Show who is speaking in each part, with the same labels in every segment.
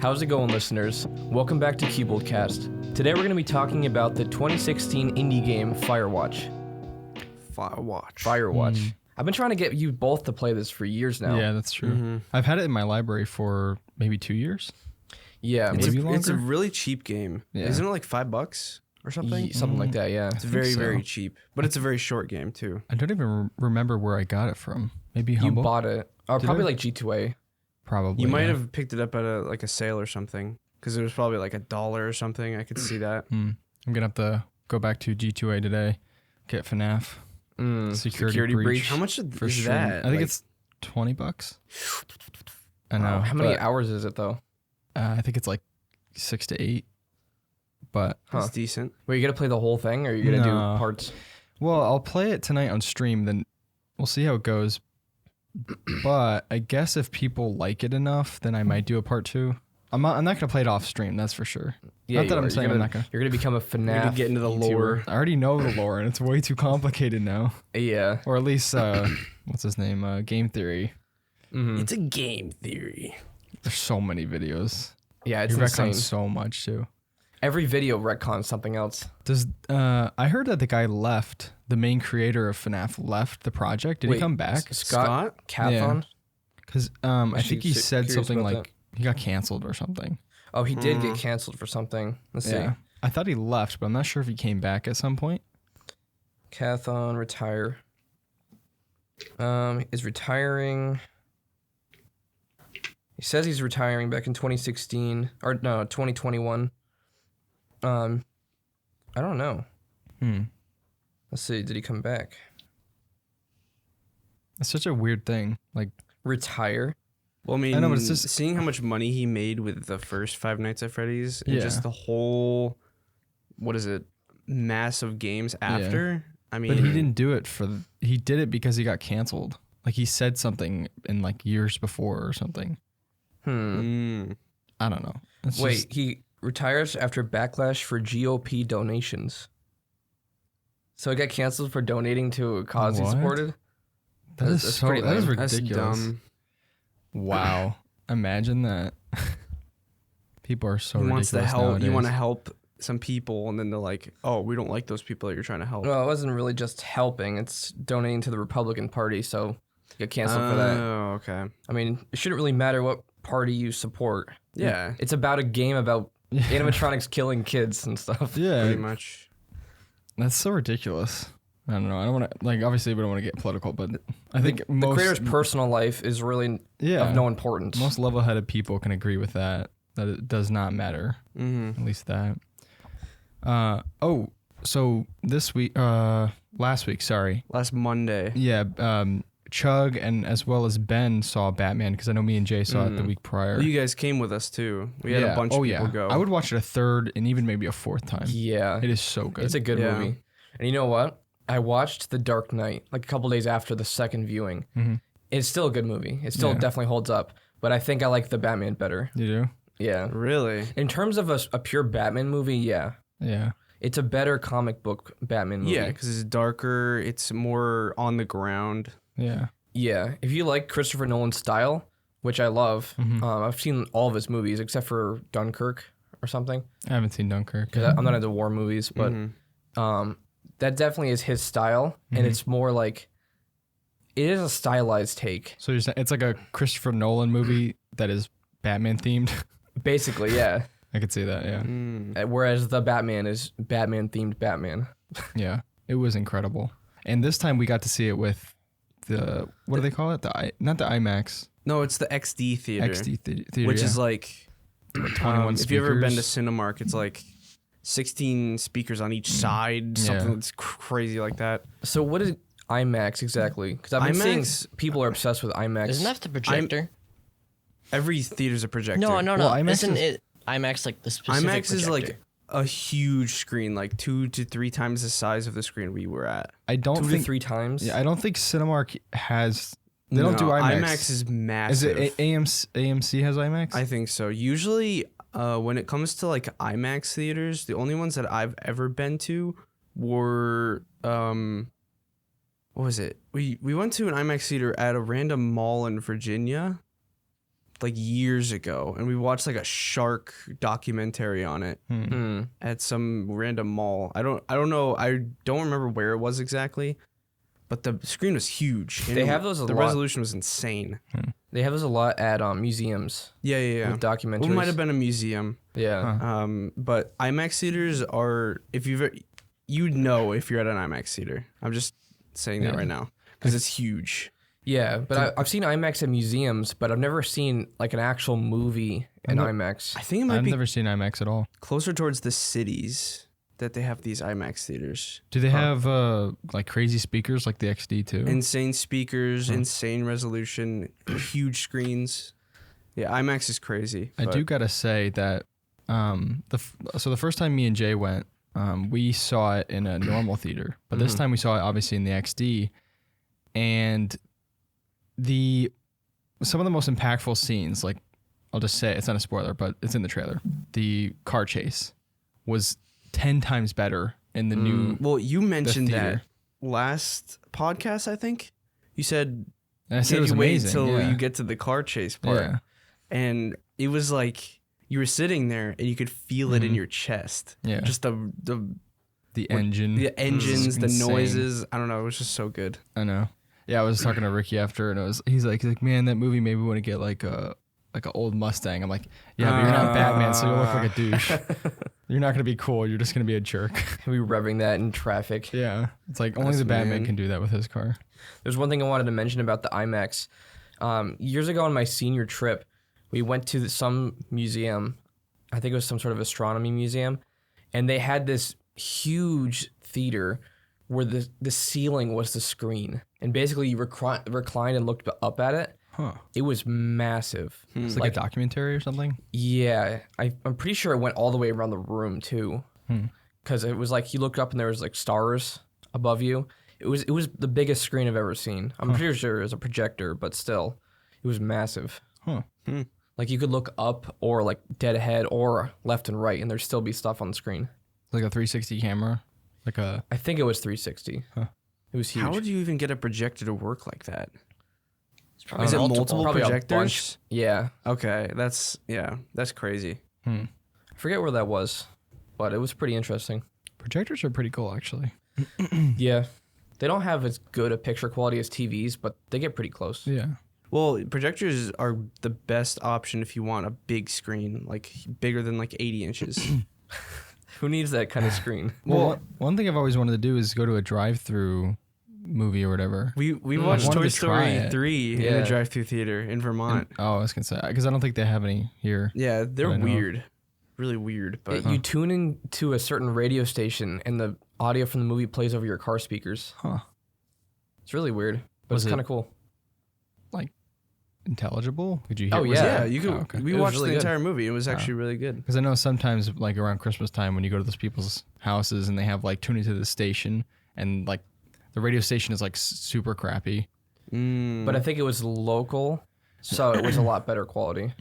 Speaker 1: How's it going, listeners? Welcome back to CuboldCast. Today we're going to be talking about the 2016 indie game Firewatch. Firewatch. I've been trying to get you both to play this for years now.
Speaker 2: Yeah, that's true. I've had it in my library for maybe 2 years.
Speaker 1: Yeah,
Speaker 3: It's a really cheap game.
Speaker 2: Yeah.
Speaker 3: Isn't it like $5 or something?
Speaker 1: something like that, yeah.
Speaker 3: It's very,
Speaker 2: so.
Speaker 3: very cheap. But it's a very short game too.
Speaker 2: I don't even remember where I got it from. Maybe
Speaker 1: You
Speaker 2: Humble?
Speaker 1: bought it. Or
Speaker 2: Did
Speaker 1: probably
Speaker 2: I?
Speaker 1: like G2A.
Speaker 2: Probably.
Speaker 3: You might
Speaker 2: yeah.
Speaker 3: have picked it up at a sale or something. Because it was probably like $1 or something. I could see that.
Speaker 2: I'm going to have to go back to G2A today, get FNAF. Security breach.
Speaker 3: How much
Speaker 2: For
Speaker 3: is
Speaker 2: sure.
Speaker 3: that?
Speaker 2: I think
Speaker 3: Like,
Speaker 2: it's $20. I know.
Speaker 1: Wow. How many
Speaker 2: but,
Speaker 1: hours is it, though?
Speaker 2: I think it's like 6 to 8. But,
Speaker 3: It's decent.
Speaker 1: Wait, you got to play the whole thing, or you going to do
Speaker 2: No.
Speaker 1: parts?
Speaker 2: well, I'll play it tonight on stream, then we'll see how it goes. But I guess if people like it enough, then I might do a part 2. I'm not going to play it off stream, that's for sure.
Speaker 1: Yeah,
Speaker 2: Not that I'm saying I'm not going to.
Speaker 1: You're going to become a FNAF
Speaker 3: You're gonna get into the
Speaker 1: YouTuber.
Speaker 3: lore.
Speaker 2: I already know the lore, and it's way too complicated now.
Speaker 1: Yeah.
Speaker 2: Or at least, what's his name? Game Theory.
Speaker 3: It's a game theory.
Speaker 2: There's so many videos.
Speaker 1: Yeah, it's
Speaker 2: You
Speaker 1: insane.
Speaker 2: retcon so much too.
Speaker 1: Every video retcons something else.
Speaker 2: Does I heard that the guy left, the main creator of FNAF left the project. Did he come back?
Speaker 1: Scott? Cathon?
Speaker 2: Because I think
Speaker 1: Actually,
Speaker 2: he said
Speaker 1: curious
Speaker 2: something
Speaker 1: about
Speaker 2: like he got canceled or something.
Speaker 1: Oh, he did get canceled for something. Let's see.
Speaker 2: I thought he left, but I'm not sure if he came back at some point.
Speaker 1: Cathon retire. Is retiring. He says he's retiring back in 2016 or no 2021. I don't know. Let's see. Did he come back?
Speaker 2: It's such a weird thing. Like
Speaker 1: Retire?
Speaker 3: Well, I mean,
Speaker 2: I know, but it's just-
Speaker 3: seeing how much money he made with the first Five Nights at Freddy's and
Speaker 2: Yeah.
Speaker 3: just the whole, what is it, mass of games after. I mean,
Speaker 2: but he didn't do it he did it because he got canceled. Like he said something in like years before or something. I don't know. It's
Speaker 1: Wait,
Speaker 2: just-
Speaker 1: he retires after backlash for GOP donations. So he got canceled for donating to a cause he
Speaker 2: What?
Speaker 1: supported?
Speaker 2: that is
Speaker 1: that's
Speaker 2: so
Speaker 1: pretty
Speaker 2: that is
Speaker 1: lame.
Speaker 3: that's
Speaker 2: ridiculous.
Speaker 3: dumb.
Speaker 2: Wow. Imagine that. People are so
Speaker 3: He
Speaker 2: ridiculous
Speaker 3: wants to help.
Speaker 2: nowadays.
Speaker 3: You want to help some people, and then they're like, "Oh, we don't like those people that you're trying to help."
Speaker 1: Well, it wasn't really just helping. It's donating to the Republican Party, so he got canceled for that.
Speaker 3: Oh, okay.
Speaker 1: I mean, it shouldn't really matter what party you support.
Speaker 3: Yeah,
Speaker 1: It's about a game about animatronics killing kids and stuff.
Speaker 2: Yeah,
Speaker 3: pretty much.
Speaker 2: that's so ridiculous. I don't know. I don't want to, like, obviously we don't want to get political, but I think
Speaker 1: The
Speaker 2: most
Speaker 1: creator's personal life is really of no importance.
Speaker 2: most level-headed people can agree with that it does not matter. At least that. So this week, last week, sorry.
Speaker 3: Last Monday.
Speaker 2: Yeah, Chug and as well as Ben saw Batman because I know me and Jay saw it the week prior.
Speaker 3: Well, you guys came with us too. We had a bunch of people go.
Speaker 2: I would watch it a third and even maybe a fourth time.
Speaker 1: Yeah.
Speaker 2: It is so good.
Speaker 1: It's a good
Speaker 3: Yeah.
Speaker 1: movie. And you know what? I watched The Dark Knight like a couple days after the second viewing. It's still a good movie. It still definitely holds up. But I think I like the Batman better.
Speaker 2: You do?
Speaker 1: Yeah.
Speaker 3: Really?
Speaker 1: In terms of a pure Batman movie, yeah.
Speaker 2: Yeah.
Speaker 1: It's a better comic book Batman movie.
Speaker 3: Yeah, because it's darker. It's more on the ground.
Speaker 2: Yeah.
Speaker 1: Yeah. If you like Christopher Nolan's style, which I love, I've seen all of his movies except for Dunkirk or something.
Speaker 2: I haven't seen Dunkirk.
Speaker 1: Because I'm not into war movies, but that definitely is his style. And it's more like, it is a stylized take.
Speaker 2: So you're saying it's like a Christopher Nolan movie that is Batman themed?
Speaker 1: Basically, yeah.
Speaker 2: I could see that, yeah.
Speaker 1: Whereas the Batman is Batman themed Batman.
Speaker 2: Yeah. It was incredible. And this time we got to see it with what do they call it? Not the IMAX.
Speaker 3: No, it's the XD theater.
Speaker 2: Theater,
Speaker 3: which
Speaker 2: yeah.
Speaker 3: is like
Speaker 2: 21
Speaker 3: if you've ever been to
Speaker 2: speakers.
Speaker 3: Cinemark, it's like 16 speakers on each side, something that's crazy like that.
Speaker 1: So what is IMAX exactly? Because I've been seeing people are obsessed with IMAX.
Speaker 4: Isn't that the projector?
Speaker 3: Every theater's a projector.
Speaker 4: No.
Speaker 2: Well, IMAX
Speaker 4: Isn't
Speaker 2: is-
Speaker 4: it IMAX like the specific
Speaker 3: IMAX is
Speaker 4: projector?
Speaker 3: like a huge screen, like 2 to 3 times the size of the screen we were at.
Speaker 2: I don't
Speaker 1: 2 to
Speaker 2: think
Speaker 1: 3 times.
Speaker 2: Yeah, I don't think Cinemark has. They don't do IMAX.
Speaker 3: IMAX is
Speaker 2: Is
Speaker 3: massive.
Speaker 2: it AMC has IMAX?
Speaker 3: I think so. Usually, when it comes to like IMAX theaters, the only ones that I've ever been to were what was it? We went to an IMAX theater at a random mall in Virginia. like years ago, and we watched like a shark documentary on it at some random mall. I don't know. I don't remember where it was exactly, but the screen was huge.
Speaker 1: They have those a
Speaker 3: the
Speaker 1: lot.
Speaker 3: resolution was insane.
Speaker 1: They have those a lot at museums.
Speaker 3: Yeah.
Speaker 1: With documentaries.
Speaker 3: Well, it might have been a museum.
Speaker 1: Yeah.
Speaker 3: But IMAX theaters are, you'd know if you're at an IMAX theater. I'm just saying that right now because it's huge.
Speaker 1: Yeah, but I've seen IMAX at museums, but I've never seen like an actual movie in IMAX.
Speaker 3: I think it might
Speaker 2: I've
Speaker 3: be
Speaker 2: never seen IMAX at all.
Speaker 3: closer towards the cities that they have these IMAX theaters.
Speaker 2: Do they have like crazy speakers like the XD too?
Speaker 3: Insane speakers, insane resolution, huge screens. Yeah, IMAX is crazy.
Speaker 2: I do gotta say that so the first time me and Jay went, we saw it in a normal theater, but this time we saw it obviously in the XD, and some of the most impactful scenes, like I'll just say it's not a spoiler, but it's in the trailer. The car chase was 10 times better in the new.
Speaker 3: Well, you mentioned
Speaker 2: theater.
Speaker 3: that last podcast, I think. You said,
Speaker 2: And I said it was
Speaker 3: you wait
Speaker 2: amazing.
Speaker 3: until
Speaker 2: yeah.
Speaker 3: you get to the car chase part.
Speaker 2: Yeah.
Speaker 3: And it was like you were sitting there and you could feel it in your chest.
Speaker 2: Yeah.
Speaker 3: Just the
Speaker 2: engine.
Speaker 3: the engines, the
Speaker 2: insane.
Speaker 3: noises. I don't know. It was just so good.
Speaker 2: I know. Yeah, I was talking to Ricky after, and he's like, man, that movie made me want to get like an old Mustang. I'm like, yeah, but you're not Batman, so you look like a douche. You're not gonna be cool. You're just gonna be a jerk.
Speaker 1: We revving that in traffic.
Speaker 2: Yeah, it's like only the Batman can do that with his car.
Speaker 1: There's one thing I wanted to mention about the IMAX. Years ago on my senior trip, we went to some museum. I think it was some sort of astronomy museum, and they had this huge theater where the ceiling was the screen, and basically you reclined and looked up at it.
Speaker 2: Huh.
Speaker 1: It was massive.
Speaker 2: It's like a documentary or something.
Speaker 1: Yeah, I'm pretty sure it went all the way around the room too, because it was like you looked up and there was like stars above you. It was the biggest screen I've ever seen. I'm pretty sure it was a projector, but still, it was massive.
Speaker 2: Huh.
Speaker 1: Like you could look up or like dead ahead or left and right, and there'd still be stuff on the screen.
Speaker 2: Like a 360 camera.
Speaker 1: I think it was 360.
Speaker 2: Huh.
Speaker 1: It was huge.
Speaker 3: How would you even get a projector to work like that?
Speaker 1: Probably
Speaker 3: Is it multiple
Speaker 1: probably a
Speaker 3: projectors?
Speaker 1: bunch. Yeah,
Speaker 3: Okay, that's crazy.
Speaker 1: I forget where that was, but it was pretty interesting.
Speaker 2: Projectors are pretty cool, actually.
Speaker 1: Yeah, they don't have as good a picture quality as TVs, but they get pretty close.
Speaker 2: Yeah.
Speaker 3: Well, projectors are the best option if you want a big screen, like bigger than like 80 inches.
Speaker 1: Who needs that kind of screen?
Speaker 2: Well, one thing I've always wanted to do is go to a drive-through movie or whatever.
Speaker 3: We watched
Speaker 2: wanted
Speaker 3: Toy
Speaker 2: to try
Speaker 3: Story
Speaker 2: it.
Speaker 3: 3 in
Speaker 1: Yeah.
Speaker 3: a drive-through theater in Vermont.
Speaker 2: Oh, I was gonna say because I don't think they have any here.
Speaker 3: Yeah, they're
Speaker 2: I know.
Speaker 3: weird. Really weird, but
Speaker 1: You tune into a certain radio station, and the audio from the movie plays over your car speakers.
Speaker 2: Huh.
Speaker 1: It's really weird, but
Speaker 2: Was
Speaker 1: it's
Speaker 2: it-
Speaker 1: kind of cool.
Speaker 2: Like intelligible? Could you hear?
Speaker 1: Oh,
Speaker 2: was
Speaker 1: yeah.
Speaker 2: it-
Speaker 3: you could.
Speaker 2: Oh, okay.
Speaker 3: We
Speaker 1: It was
Speaker 3: watched
Speaker 1: really
Speaker 3: the
Speaker 1: good.
Speaker 3: entire movie. It was actually really good.
Speaker 2: Because I know sometimes, like around Christmas time, when you go to those people's houses and they have like tuning to the station, and like the radio station is like super crappy.
Speaker 1: But I think it was local, so it was a lot better quality.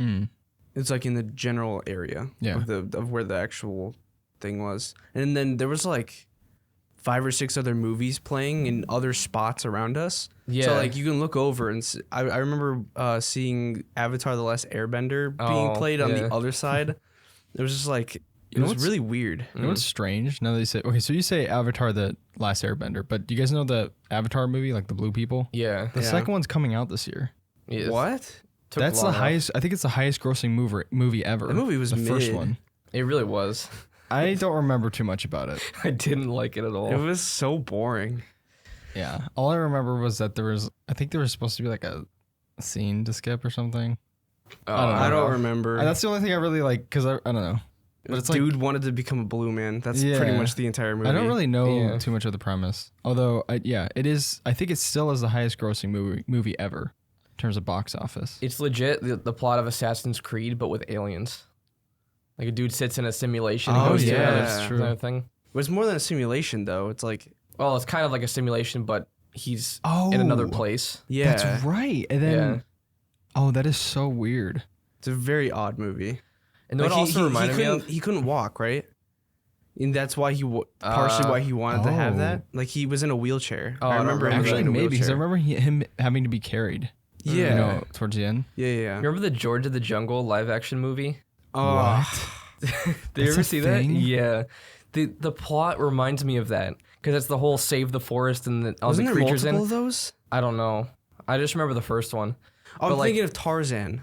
Speaker 3: It's like in the general area
Speaker 2: Yeah.
Speaker 3: of where the actual thing was. And then there was like 5 or 6 other movies playing in other spots around us.
Speaker 1: Yeah.
Speaker 3: So like you can look over and I remember seeing Avatar: The Last Airbender being played on
Speaker 1: yeah.
Speaker 3: the other side. It was just like it was really weird.
Speaker 2: You know what's strange? Now that you say, okay, so you say Avatar: The Last Airbender, but do you guys know the Avatar movie, like the blue people?
Speaker 1: Yeah.
Speaker 2: The second one's coming out this year.
Speaker 1: Yeah,
Speaker 3: What?
Speaker 1: took
Speaker 2: That's the
Speaker 1: long enough.
Speaker 2: highest. I think it's the highest grossing movie ever.
Speaker 3: The movie was
Speaker 2: the first
Speaker 3: mid.
Speaker 2: one.
Speaker 1: It really was.
Speaker 2: I don't remember too much about it.
Speaker 1: I didn't like it at all.
Speaker 3: It was so boring.
Speaker 2: Yeah, all I remember was that I think there was supposed to be like a scene to skip or something.
Speaker 3: I don't remember.
Speaker 2: And that's the only thing I really like because I don't know. But it's like
Speaker 3: Dude wanted to become a blue man. That's
Speaker 2: Yeah.
Speaker 3: pretty much the entire movie.
Speaker 2: I don't really know
Speaker 1: Yeah.
Speaker 2: too much of the premise. Although, it is. I think it still is the highest grossing movie ever in terms of box office.
Speaker 1: It's legit the plot of Assassin's Creed, but with aliens. Like a dude sits in a simulation and
Speaker 3: Oh,
Speaker 1: goes to
Speaker 3: yeah.
Speaker 1: another,
Speaker 3: That's
Speaker 2: true.
Speaker 1: another thing.
Speaker 3: It was more than a simulation, though. It's like,
Speaker 1: Well, it's kind of like a simulation, but he's
Speaker 2: Oh,
Speaker 1: in another place.
Speaker 3: yeah,
Speaker 2: That's right. And then,
Speaker 1: Yeah.
Speaker 2: oh, that is so weird.
Speaker 3: it's a very odd movie.
Speaker 1: And then
Speaker 3: Like,
Speaker 1: what also reminded me of?
Speaker 3: he couldn't walk, right? And that's why partially why he wanted to have
Speaker 2: oh.
Speaker 3: that. Like he was in a wheelchair.
Speaker 1: Oh, I
Speaker 3: I remember
Speaker 1: don't
Speaker 3: him
Speaker 1: remember
Speaker 3: being
Speaker 2: Actually,
Speaker 3: in a
Speaker 2: maybe because I
Speaker 3: wheelchair.
Speaker 2: remember him having to be carried.
Speaker 3: Yeah.
Speaker 2: You know, towards the end.
Speaker 3: Yeah.
Speaker 1: Remember the George of the Jungle live action movie?
Speaker 3: Oh,
Speaker 1: Did you
Speaker 2: That's
Speaker 1: ever
Speaker 2: a
Speaker 1: see
Speaker 2: thing?
Speaker 1: that? Yeah. The plot reminds me of that because it's the whole save the forest and all
Speaker 3: wasn't
Speaker 1: the
Speaker 3: there
Speaker 1: creatures
Speaker 3: multiple
Speaker 1: in.
Speaker 3: of those?
Speaker 1: I don't know. I just remember the first one.
Speaker 3: I'm
Speaker 1: But, like-
Speaker 3: thinking of Tarzan.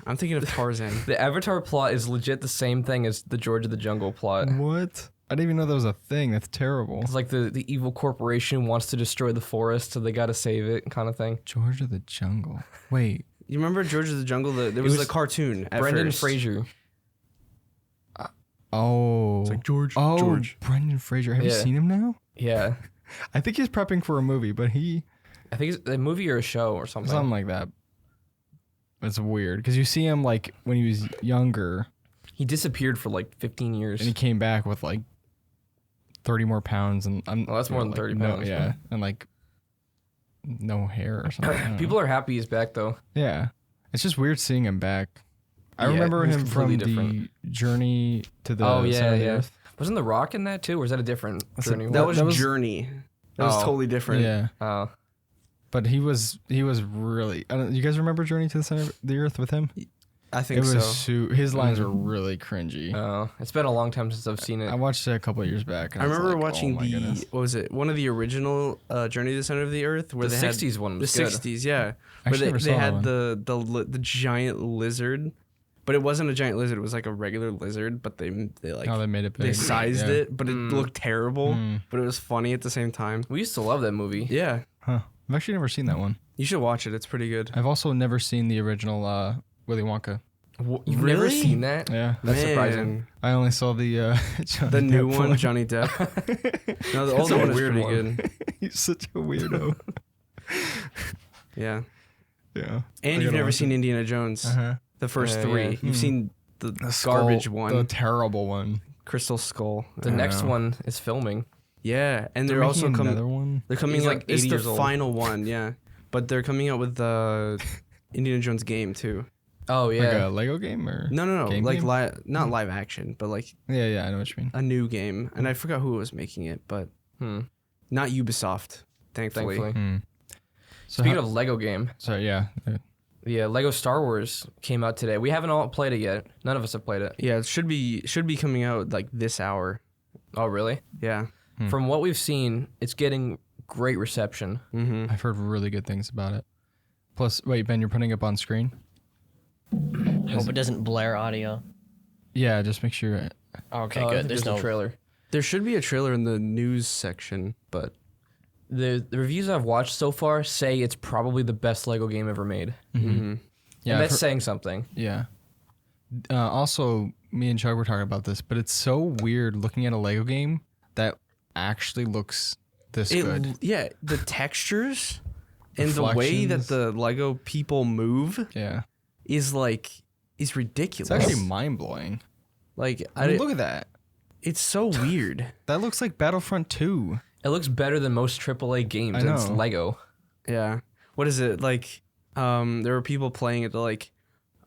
Speaker 1: The Avatar plot is legit the same thing as the George of the Jungle plot.
Speaker 2: What? I didn't even know that was a thing. That's terrible.
Speaker 1: It's like the evil corporation wants to destroy the forest, so they got to save it, kind of thing.
Speaker 2: George of the Jungle. Wait.
Speaker 3: You remember George of the Jungle? There was a cartoon. At
Speaker 1: Brendan
Speaker 3: first.
Speaker 1: Fraser.
Speaker 2: Oh.
Speaker 3: It's like George.
Speaker 2: Oh,
Speaker 3: George.
Speaker 2: Brendan Fraser. Have you
Speaker 1: Yeah.
Speaker 2: seen him now?
Speaker 1: Yeah.
Speaker 2: I think he's prepping for a movie, but
Speaker 1: I think it's a movie or a show or something.
Speaker 2: something like that. It's weird because you see him like when he was younger,
Speaker 1: He disappeared for like 15 years.
Speaker 2: and he came back with like 30 more pounds, and
Speaker 1: Well, that's more than
Speaker 2: like,
Speaker 1: 30
Speaker 2: no,
Speaker 1: pounds.
Speaker 2: yeah, and like no hair or something. I don't know.
Speaker 1: People are happy he's back, though.
Speaker 2: Yeah, it's just weird seeing him back. I
Speaker 1: Yeah,
Speaker 2: remember
Speaker 1: he's
Speaker 2: him from
Speaker 1: completely
Speaker 2: the
Speaker 1: different.
Speaker 2: Journey to the
Speaker 1: Oh, yeah,
Speaker 2: Center of the
Speaker 1: yeah.
Speaker 2: Earth.
Speaker 1: Wasn't The Rock in that, too? Or was that a different journey?
Speaker 3: That was
Speaker 2: That was-
Speaker 3: Journey. That was
Speaker 1: Oh.
Speaker 3: totally different.
Speaker 2: Yeah,
Speaker 1: Oh.
Speaker 2: but he was really. You guys remember Journey to the Center of the Earth with him?
Speaker 3: I think
Speaker 2: It
Speaker 3: so.
Speaker 2: was his lines were really cringy.
Speaker 1: Oh. It's been a long time since I've seen it.
Speaker 2: I watched it a couple of years back. And
Speaker 3: I
Speaker 2: was
Speaker 3: remember
Speaker 2: like,
Speaker 3: watching
Speaker 2: oh my
Speaker 3: the
Speaker 2: goodness.
Speaker 3: what was it? One of the original Journey to the Center of the Earth, where
Speaker 1: The
Speaker 3: they
Speaker 1: 60s
Speaker 3: had
Speaker 1: one
Speaker 3: the
Speaker 1: was good.
Speaker 3: 60s, yeah,
Speaker 2: I
Speaker 3: where
Speaker 2: actually never
Speaker 3: they
Speaker 2: saw that
Speaker 3: had
Speaker 2: one.
Speaker 3: the giant lizard, but it wasn't a giant lizard. It was like a regular lizard, but they like
Speaker 2: Oh, they made it big.
Speaker 3: they sized
Speaker 2: Yeah.
Speaker 3: it, but it looked terrible,
Speaker 2: Mm.
Speaker 3: but it was funny at the same time.
Speaker 1: We used to love that movie.
Speaker 3: Yeah,
Speaker 2: Huh. I've actually never seen that one.
Speaker 3: you should watch it. It's pretty good.
Speaker 2: I've also never seen the original Willy Wonka.
Speaker 1: You've never
Speaker 3: Really?
Speaker 1: seen that?
Speaker 2: Yeah.
Speaker 1: That's
Speaker 3: Man.
Speaker 1: surprising.
Speaker 2: I only saw the Johnny
Speaker 3: The new
Speaker 2: Depp
Speaker 3: one, Johnny Depp. No, the
Speaker 1: That's
Speaker 3: older
Speaker 1: a
Speaker 3: one is
Speaker 1: weird
Speaker 3: pretty
Speaker 1: one.
Speaker 3: good.
Speaker 2: He's such a weirdo.
Speaker 3: Yeah,
Speaker 2: Yeah.
Speaker 3: and you've never seen Indiana Jones,
Speaker 2: Uh-huh.
Speaker 3: the first
Speaker 1: Yeah,
Speaker 3: three.
Speaker 1: yeah.
Speaker 3: You've
Speaker 2: Hmm.
Speaker 3: seen the
Speaker 2: Skull,
Speaker 3: garbage one,
Speaker 2: The terrible one.
Speaker 3: Crystal Skull.
Speaker 1: The next one is filming.
Speaker 3: Yeah, and they're
Speaker 2: They're
Speaker 3: also
Speaker 2: making
Speaker 3: coming.
Speaker 2: another one.
Speaker 3: They're coming
Speaker 1: He's
Speaker 3: out.
Speaker 1: like
Speaker 3: It's
Speaker 1: 80
Speaker 3: the
Speaker 1: years old.
Speaker 3: final one, yeah. But they're coming out with the Indiana Jones game too.
Speaker 1: Oh,
Speaker 2: Like
Speaker 1: yeah.
Speaker 2: a Lego game or
Speaker 3: No,
Speaker 2: Game
Speaker 3: like
Speaker 2: game?
Speaker 3: not live action, but like
Speaker 2: Yeah, I know what you mean.
Speaker 3: a new game. And I forgot who was making it, but
Speaker 1: Hmm.
Speaker 3: not Ubisoft, thankfully.
Speaker 1: Thankfully.
Speaker 2: Hmm. So
Speaker 1: Speaking of Lego game,
Speaker 2: sorry, yeah.
Speaker 1: the Lego Star Wars came out today. We haven't all played it yet. None of us have played it.
Speaker 3: Yeah, it should be coming out like this hour.
Speaker 1: Oh, really?
Speaker 3: Yeah.
Speaker 1: From what we've seen, it's getting great reception.
Speaker 3: Mm-hmm.
Speaker 2: I've heard really good things about it. Plus, wait, Ben, you're putting up on screen?
Speaker 4: Hope it doesn't blare audio.
Speaker 2: Yeah, just make sure.
Speaker 4: Okay,
Speaker 1: I
Speaker 4: good.
Speaker 1: think
Speaker 4: There's no
Speaker 1: a trailer.
Speaker 3: There should be a trailer in the news section, but
Speaker 1: The reviews I've watched so far say it's probably the best Lego game ever made.
Speaker 2: Yeah,
Speaker 1: And
Speaker 2: I've
Speaker 1: that's
Speaker 2: heard-
Speaker 1: saying something.
Speaker 2: yeah. Also, me and Chug were talking about this, but it's so weird looking at a Lego game that actually looks this good.
Speaker 3: yeah, the textures and the way that
Speaker 2: Reflections.
Speaker 3: the Lego people move
Speaker 2: Yeah,
Speaker 3: is ridiculous.
Speaker 2: it's actually mind blowing.
Speaker 3: like
Speaker 2: I mean, look at that.
Speaker 3: it's so weird.
Speaker 2: That looks like Battlefront 2.
Speaker 1: It looks better than most AAA games.
Speaker 2: I
Speaker 1: And it's
Speaker 2: know.
Speaker 1: Lego.
Speaker 3: Yeah. What is it like? There were people playing it like,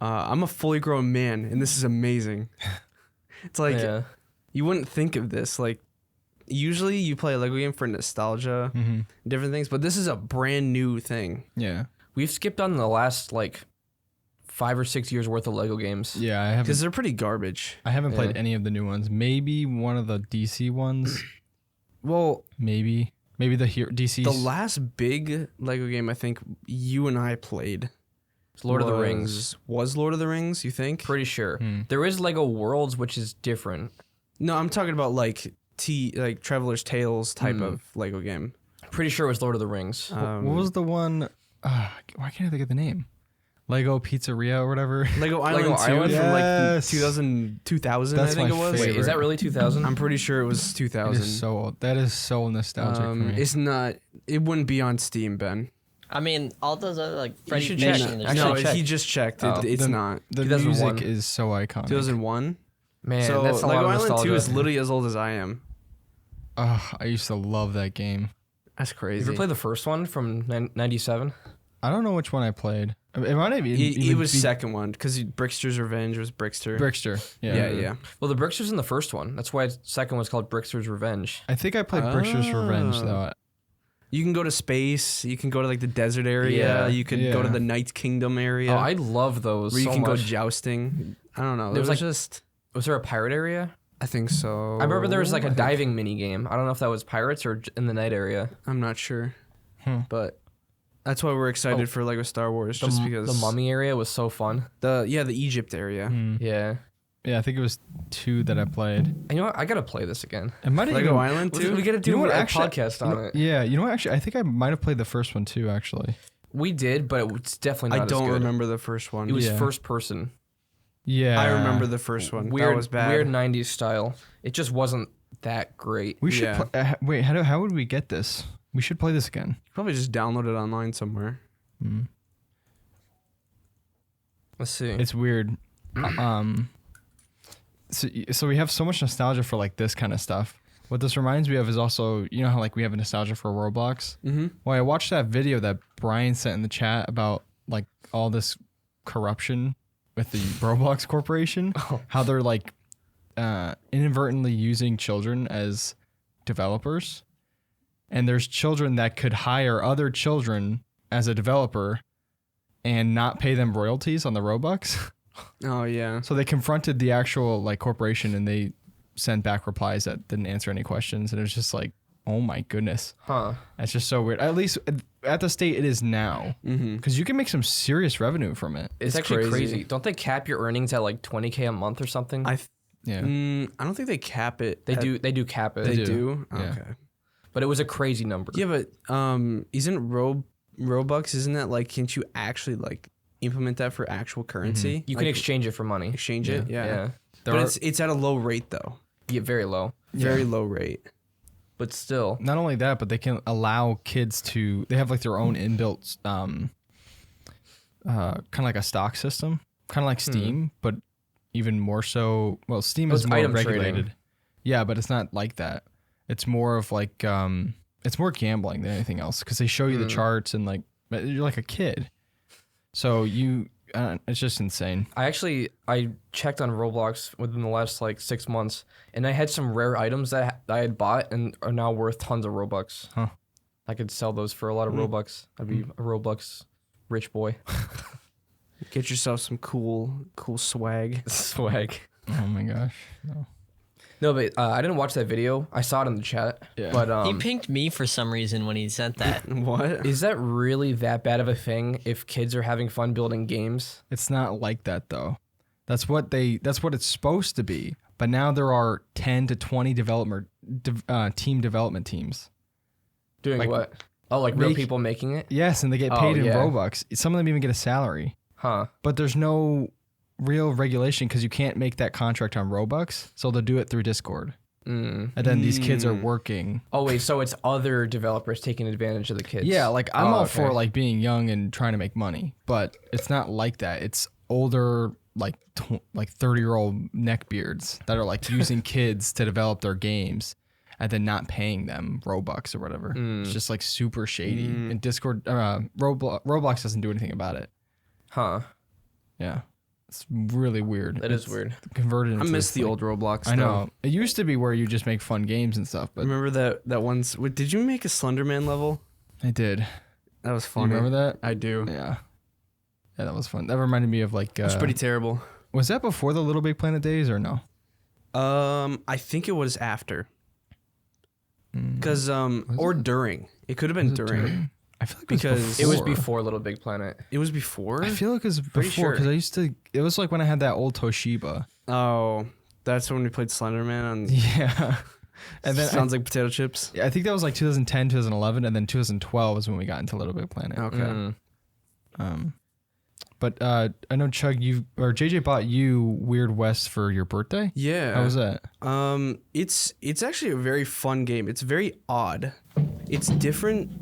Speaker 3: I'm a fully grown man and this is amazing. It's like
Speaker 1: Yeah.
Speaker 3: you wouldn't think of this. Like usually you play a Lego game for nostalgia, different things, but this is a brand new thing.
Speaker 2: Yeah,
Speaker 1: We've skipped on the last, 5 or 6 years worth of Lego games.
Speaker 2: yeah. I
Speaker 3: Because
Speaker 2: haven't.
Speaker 3: they're pretty garbage.
Speaker 2: I haven't played
Speaker 1: Yeah.
Speaker 2: any of the new ones. Maybe one of the DC ones.
Speaker 3: Well,
Speaker 2: Maybe the DC.
Speaker 3: the last big Lego game I think you and I played
Speaker 1: It's Lord of the Rings.
Speaker 3: Was Lord of the Rings, you think?
Speaker 1: Pretty sure. There is Lego Worlds, which is different.
Speaker 3: No, I'm talking about like Traveler's Tales type of Lego game.
Speaker 1: Pretty sure it was Lord of the Rings.
Speaker 2: What was the one? Why can't I think of the name? Lego Pizzeria or whatever.
Speaker 3: Lego Island 2
Speaker 1: Island?
Speaker 3: from like
Speaker 2: Yes.
Speaker 3: 2000
Speaker 2: That's
Speaker 3: I think
Speaker 2: my
Speaker 3: it was.
Speaker 2: favorite.
Speaker 1: Wait, is that really 2000?
Speaker 3: I'm pretty sure it was
Speaker 2: It
Speaker 3: 2000.
Speaker 2: is so. That is so nostalgic for me.
Speaker 3: It's not. It wouldn't be on Steam, Ben.
Speaker 4: I mean, all those other like Freddy
Speaker 1: should check.
Speaker 4: Fish
Speaker 1: No,
Speaker 4: and
Speaker 1: Actually,
Speaker 3: No,
Speaker 1: check.
Speaker 3: he just checked.
Speaker 1: Oh.
Speaker 3: It's not.
Speaker 2: The
Speaker 1: 2001.
Speaker 2: music is so iconic.
Speaker 3: 2001.
Speaker 1: Man,
Speaker 3: So
Speaker 1: that's a
Speaker 3: Lego
Speaker 1: lot of
Speaker 3: Island
Speaker 1: nostalgia.
Speaker 3: 2 is literally as old as I am.
Speaker 2: I used to love that game.
Speaker 3: That's
Speaker 1: You
Speaker 3: crazy.
Speaker 1: ever played the first one from 97?
Speaker 2: I don't know which one I played. It might have even.
Speaker 3: It was
Speaker 2: be
Speaker 3: second one because Brickster's Revenge was Brickster.
Speaker 2: Brickster.
Speaker 3: Yeah.
Speaker 1: Well, the Brickster's in the first one. That's why second one's called Brickster's Revenge.
Speaker 2: I think I played Brickster's Revenge though.
Speaker 3: You can go to space. You can go to like the desert area.
Speaker 1: Yeah.
Speaker 3: You could go to the Night Kingdom area.
Speaker 1: Oh, I love those.
Speaker 3: where you
Speaker 1: so
Speaker 3: can go
Speaker 1: much.
Speaker 3: jousting. I don't know.
Speaker 1: There's
Speaker 3: There's
Speaker 1: like-
Speaker 3: just.
Speaker 1: Was there a pirate area?
Speaker 3: I think so.
Speaker 1: I remember there was like a
Speaker 3: I think-
Speaker 1: diving mini game. I don't know if that was pirates or in the night area.
Speaker 3: I'm not sure,
Speaker 2: Hmm.
Speaker 3: but that's why we're excited
Speaker 1: Oh.
Speaker 3: for Lego Star Wars, just because
Speaker 1: The mummy area was so fun.
Speaker 3: the Egypt area.
Speaker 1: Yeah.
Speaker 2: Yeah, I think it was 2 that I played.
Speaker 1: And you know what? I gotta play this again.
Speaker 2: It might have
Speaker 3: Lego
Speaker 2: even,
Speaker 3: Island too.
Speaker 1: We gotta do
Speaker 2: You know what,
Speaker 1: a
Speaker 2: actually-
Speaker 1: podcast
Speaker 2: you
Speaker 1: on
Speaker 2: know-
Speaker 1: it.
Speaker 2: Yeah, you know what? Actually, I think I might have played the first one too. Actually,
Speaker 1: We did, but it's definitely not
Speaker 3: I
Speaker 1: as
Speaker 3: don't
Speaker 1: good.
Speaker 3: remember the first one.
Speaker 1: It was
Speaker 2: Yeah.
Speaker 1: first person.
Speaker 2: yeah,
Speaker 3: I remember the first one.
Speaker 1: Weird,
Speaker 3: that was bad.
Speaker 1: weird 90s style. It just wasn't that great.
Speaker 2: We should
Speaker 3: Yeah.
Speaker 2: wait. How would we get this? We should play this again.
Speaker 3: Probably just download it online somewhere.
Speaker 1: Let's see.
Speaker 2: It's weird. So we have so much nostalgia for like this kind of stuff. What this reminds me of is also, you know how like we have a nostalgia for Roblox?
Speaker 3: Mm-hmm.
Speaker 2: Well, I watched that video that Brian sent in the chat about like all this corruption with the Roblox Corporation, how they're like inadvertently using children as developers. And there's children that could hire other children as a developer and not pay them royalties on the Robux.
Speaker 3: Oh yeah.
Speaker 2: So they confronted the actual like corporation and they sent back replies that didn't answer any questions. And it was just like, oh my goodness.
Speaker 1: Huh.
Speaker 2: That's just so weird. At least at the state it is now.
Speaker 3: Mm-hmm.
Speaker 2: Because you can make some serious revenue from it.
Speaker 1: It's actually crazy. Don't they cap your earnings at like $20K a month or something?
Speaker 3: I don't think they cap it.
Speaker 1: They do. They do cap it.
Speaker 3: They
Speaker 2: do.
Speaker 3: do.
Speaker 2: Yeah.
Speaker 3: Okay.
Speaker 1: But it was a crazy number.
Speaker 3: Yeah, but isn't Robux? Isn't that like? Can't you actually like implement that for actual currency?
Speaker 1: You can
Speaker 3: Like,
Speaker 1: exchange it for money.
Speaker 3: exchange it. Yeah.
Speaker 1: Yeah.
Speaker 3: But it's at a low rate though.
Speaker 1: Yeah, very low.
Speaker 3: Very low rate.
Speaker 1: But still.
Speaker 2: Not only that, but they can allow kids to. They have like their own inbuilt, kind of like a stock system, kind of like Steam, but even more so. Well, Steam is
Speaker 1: it's
Speaker 2: more
Speaker 1: item
Speaker 2: regulated.
Speaker 1: trading.
Speaker 2: Yeah, but it's not like that. It's more of like it's more gambling than anything else because they show you the charts and like you're like a kid, so you it's just insane.
Speaker 1: I checked on Roblox within the last like 6 months, and I had some rare items that I had bought and are now worth tons of Robux.
Speaker 2: Huh.
Speaker 1: I could sell those for a lot of Robux. I'd be a Roblox rich boy.
Speaker 3: Get yourself some cool swag.
Speaker 1: Swag.
Speaker 2: Oh my gosh. No.
Speaker 1: No, but I didn't watch that video. I saw it in the chat.
Speaker 2: Yeah.
Speaker 1: But
Speaker 4: He pinged me for some reason when he sent that.
Speaker 3: What?
Speaker 1: is that really that bad of a thing if kids are having fun building games?
Speaker 2: It's not like that though. That's what it's supposed to be. But now there are 10 to 20 team development teams.
Speaker 1: Doing
Speaker 2: Like,
Speaker 1: what? Oh, like real
Speaker 2: make-
Speaker 1: people making it?
Speaker 2: Yes, and they get
Speaker 1: Oh,
Speaker 2: paid in
Speaker 1: yeah.
Speaker 2: Robux. Some of them even get a salary.
Speaker 1: Huh.
Speaker 2: But there's no real regulation because you can't make that contract on Robux. So they'll do it through Discord.
Speaker 1: Mm.
Speaker 2: And then these kids are working.
Speaker 1: Oh, wait, so it's other developers taking advantage of the kids?
Speaker 2: Yeah, like I'm
Speaker 1: Oh,
Speaker 2: all
Speaker 1: okay.
Speaker 2: for like being young and trying to make money, but it's not like that. It's older, like 30-year-old neckbeards that are like using kids to develop their games and then not paying them Robux or whatever. It's just like super shady. And Discord, Roblox doesn't do anything about it.
Speaker 1: Huh.
Speaker 2: Yeah, it's really weird.
Speaker 1: That is weird.
Speaker 2: Converted.
Speaker 3: I
Speaker 2: Into
Speaker 3: miss
Speaker 2: this,
Speaker 3: the
Speaker 2: like-
Speaker 3: old Roblox.
Speaker 2: I
Speaker 3: though.
Speaker 2: know. It used to be where you just make fun games and stuff, but
Speaker 3: Remember that one's? Did you make a Slenderman level?
Speaker 2: I did.
Speaker 3: That was
Speaker 2: You
Speaker 3: funny.
Speaker 2: remember that?
Speaker 3: I do.
Speaker 2: Yeah. Yeah, that was fun. That reminded me of like.
Speaker 3: It's pretty terrible.
Speaker 2: Was that before the Little Big Planet days or no?
Speaker 3: I think it was after. Because or during. It could have been during.
Speaker 2: I feel like
Speaker 3: Because
Speaker 1: It was before Little Big Planet.
Speaker 3: It was before.
Speaker 2: I feel like it was
Speaker 3: Pretty
Speaker 2: before because
Speaker 3: sure.
Speaker 2: I used to. It was like when I had that old Toshiba.
Speaker 3: Oh, that's when we played Slenderman on.
Speaker 2: Yeah. And then
Speaker 3: sounds like potato chips.
Speaker 2: I think that was like 2010, 2011, and then 2012 is when we got into Little Big Planet.
Speaker 3: Okay.
Speaker 2: But I know Chug, JJ bought you Weird West for your birthday.
Speaker 3: Yeah.
Speaker 2: How was that?
Speaker 3: It's actually a very fun game. It's very odd. It's different.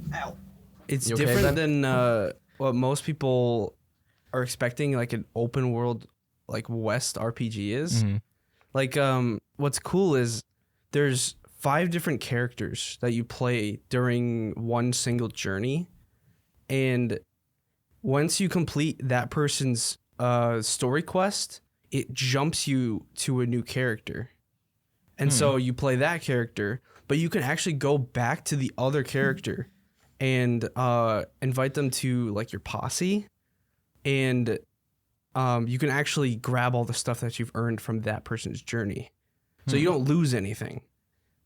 Speaker 3: It's
Speaker 1: You okay,
Speaker 3: different
Speaker 1: Ben?
Speaker 3: than what most people are expecting, like an open world like West RPG is.
Speaker 2: Mhm.
Speaker 3: Like what's cool is there's 5 different characters that you play during one single journey, and once you complete that person's story quest, it jumps you to a new character. And so you play that character, but you can actually go back to the other character and invite them to like your posse, and you can actually grab all the stuff that you've earned from that person's journey, so you don't lose anything.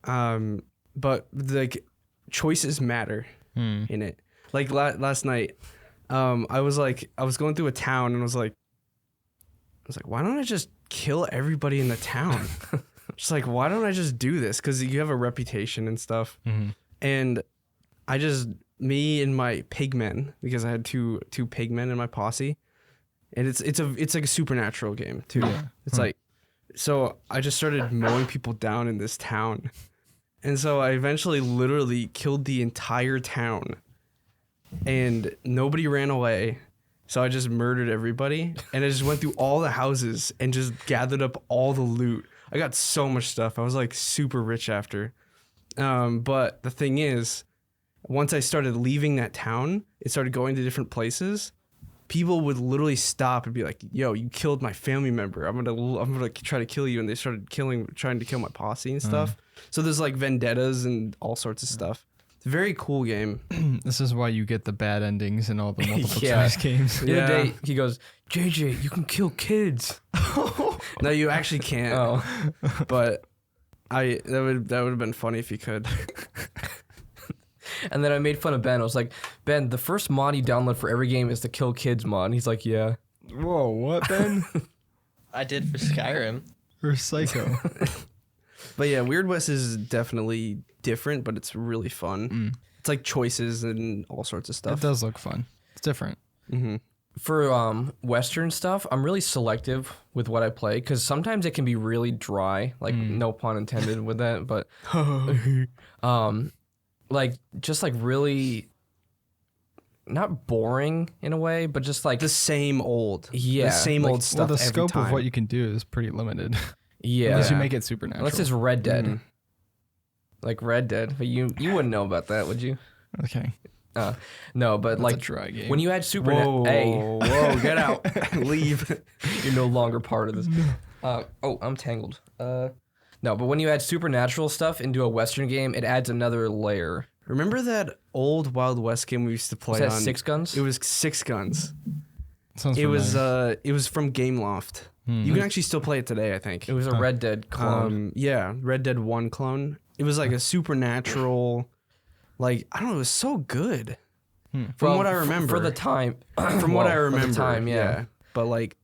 Speaker 3: But like choices matter in it. Like last night, I was going through a town and I was like, why don't I just kill everybody in the town? Just like, why don't I just do this? Because you have a reputation and stuff. And me and my pigmen, because I had two pigmen in my posse, and it's like a supernatural game too.
Speaker 2: Yeah.
Speaker 3: It's like, so I just started mowing people down in this town, and so I eventually literally killed the entire town, and nobody ran away. So I just murdered everybody, and I just went through all the houses and just gathered up all the loot. I got so much stuff. I was like super rich after. But the thing is, once I started leaving that town, it started going to different places. People would literally stop and be like, "Yo, you killed my family member. I'm gonna try to kill you." And they started trying to kill my posse and stuff. So there's like vendettas and all sorts of stuff. It's a very cool game.
Speaker 2: This is why you get the bad endings in all the multiple choice games.
Speaker 1: The other day, he goes, JJ, you can kill kids.
Speaker 3: No, you actually can't.
Speaker 1: Oh.
Speaker 3: But that would have been funny if you could.
Speaker 1: And then I made fun of Ben. I was like, Ben, the first mod you download for every game is the kill kids mod. And he's like, yeah.
Speaker 2: Whoa, what, Ben?
Speaker 4: I did for Skyrim.
Speaker 2: You're psycho.
Speaker 3: But yeah, Weird West is definitely different, but it's really fun. It's like choices and all sorts of stuff.
Speaker 2: It does look fun. It's different.
Speaker 1: For Western stuff, I'm really selective with what I play because sometimes it can be really dry. Like, no pun intended with that, but like just like really not boring in a way, but just like
Speaker 3: the same old,
Speaker 1: Yeah,
Speaker 3: the same
Speaker 1: like-
Speaker 3: old stuff.
Speaker 2: Well, the
Speaker 3: every
Speaker 2: scope
Speaker 3: time.
Speaker 2: of what you can do is pretty limited.
Speaker 1: yeah.
Speaker 2: Unless you make it supernatural.
Speaker 1: Unless it's Red Dead, like Red Dead, but you wouldn't know about that, would you?
Speaker 2: Okay.
Speaker 1: No, but
Speaker 2: That's
Speaker 1: like
Speaker 2: a dry game.
Speaker 1: when you had
Speaker 3: Whoa, whoa, get out, leave.
Speaker 1: you're no longer part of this. Oh, I'm tangled. No, but when you add supernatural stuff into a Western game, it adds another layer.
Speaker 3: Remember that old Wild West game we used to play
Speaker 1: Was that
Speaker 3: on?
Speaker 1: Six Guns?
Speaker 3: It was Six Guns.
Speaker 2: Sounds
Speaker 3: It was
Speaker 2: familiar.
Speaker 3: it was from Gameloft. You can actually still play it today, I think.
Speaker 1: It was a Red Dead clone.
Speaker 3: Yeah, Red Dead 1 clone. It was like a supernatural, like, I don't know, it was so good. From
Speaker 1: Well,
Speaker 3: what I remember.
Speaker 1: For the time.
Speaker 3: From what I
Speaker 1: for the
Speaker 3: remember.
Speaker 1: time, yeah.
Speaker 3: But like,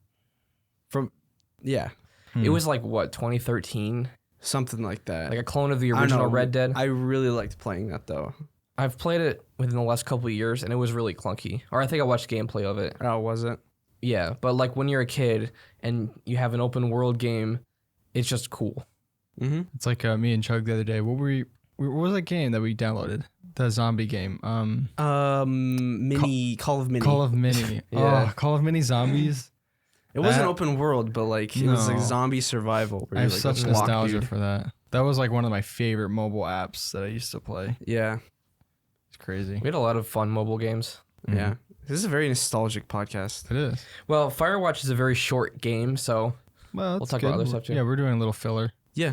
Speaker 1: It was like, what, 2013?
Speaker 3: something like that.
Speaker 1: Like a clone of the
Speaker 3: I don't
Speaker 1: original
Speaker 3: know.
Speaker 1: Red Dead.
Speaker 3: I really liked playing that though.
Speaker 1: I've played it within the last couple of years, and it was really clunky. Or I think I watched gameplay of it.
Speaker 3: Oh, was it?
Speaker 1: Yeah, but like when you're a kid and you have an open world game, it's just cool.
Speaker 3: Mm-hmm.
Speaker 2: It's like me and Chug the other day. What was that game that we downloaded? The zombie game.
Speaker 3: Call of Mini.
Speaker 2: Call of Mini.
Speaker 1: Yeah.
Speaker 2: Oh, Call of Mini Zombies.
Speaker 3: It wasn't
Speaker 2: That-
Speaker 3: open world, but like it was like
Speaker 2: No.
Speaker 3: zombie survival. Where
Speaker 2: I
Speaker 3: you're
Speaker 2: have
Speaker 3: like
Speaker 2: such
Speaker 3: a block
Speaker 2: nostalgia
Speaker 3: dude.
Speaker 2: for that. That was like one of my favorite mobile apps that I used to play.
Speaker 3: Yeah,
Speaker 2: It's crazy.
Speaker 1: We had a lot of fun mobile games.
Speaker 3: yeah. This is a very nostalgic podcast.
Speaker 2: It is.
Speaker 1: Well, Firewatch is a very short game, so
Speaker 2: Well,
Speaker 1: We'll talk about other stuff, too.
Speaker 2: Yeah, we're doing a little filler.
Speaker 3: Yeah.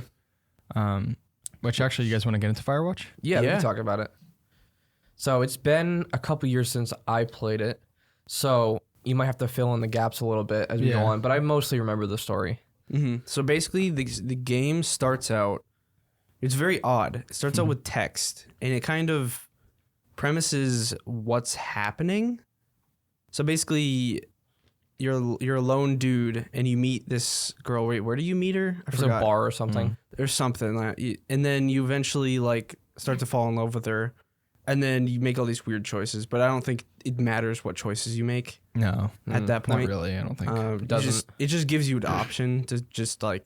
Speaker 2: Which actually, you guys want to get into Firewatch?
Speaker 1: yeah, we
Speaker 3: Yeah.
Speaker 1: can talk about it. So it's been a couple years since I played it, so you might have to fill in the gaps a little bit as we go
Speaker 2: Yeah.
Speaker 1: on, but I mostly remember the story.
Speaker 3: So basically, the game starts out. It's very odd. It starts out with text, and it kind of premises what's happening. So basically, you're a lone dude, and you meet this girl. Wait, where do you meet her? I
Speaker 1: There's a
Speaker 3: forgot.
Speaker 1: bar or something.
Speaker 3: Or something, and then you eventually like start to fall in love with her, and then you make all these weird choices. But I don't think it matters what choices you make
Speaker 2: No,
Speaker 3: at that
Speaker 2: not
Speaker 3: point.
Speaker 2: really. I don't think.
Speaker 1: doesn't.
Speaker 3: It just gives you the option to just like,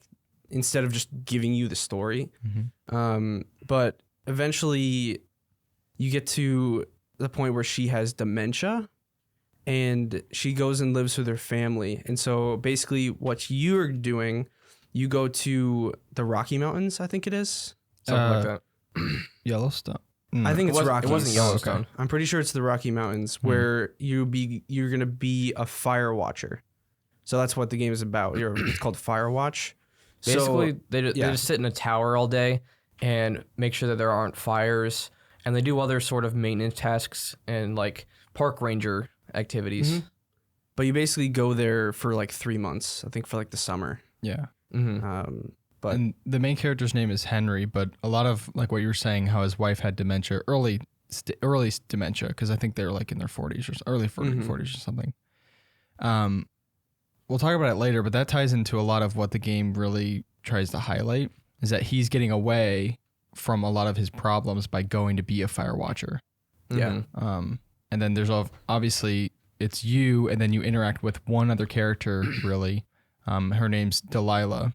Speaker 3: instead of just giving you the story. But eventually you get to the point where she has dementia and she goes and lives with her family. And so basically what you're doing, you go to the Rocky Mountains, I think it is.
Speaker 1: Something like that.
Speaker 2: Yellowstone.
Speaker 3: I think it's
Speaker 1: wasn't-
Speaker 3: Rocky.
Speaker 1: it wasn't Yellowstone.
Speaker 3: I'm pretty sure it's the Rocky Mountains where you're gonna be a fire watcher. So that's what the game is about. It's called Firewatch.
Speaker 1: Basically,
Speaker 3: So,
Speaker 1: they
Speaker 3: yeah.
Speaker 1: just sit in a tower all day and make sure that there aren't fires and they do other sort of maintenance tasks and like park ranger activities.
Speaker 3: Mhm. But you basically go there for like 3 months, I think, for like the summer.
Speaker 2: Yeah.
Speaker 3: But
Speaker 2: And the main character's name is Henry, but a lot of like what you were saying, how his wife had dementia, early dementia, because I think they're like in their 40s or early 40s or something. We'll talk about it later, but that ties into a lot of what the game really tries to highlight, is that he's getting away from a lot of his problems by going to be a Firewatcher.
Speaker 3: yeah.
Speaker 2: And then there's obviously it's you, and then you interact with one other character, really. Her name's Delilah.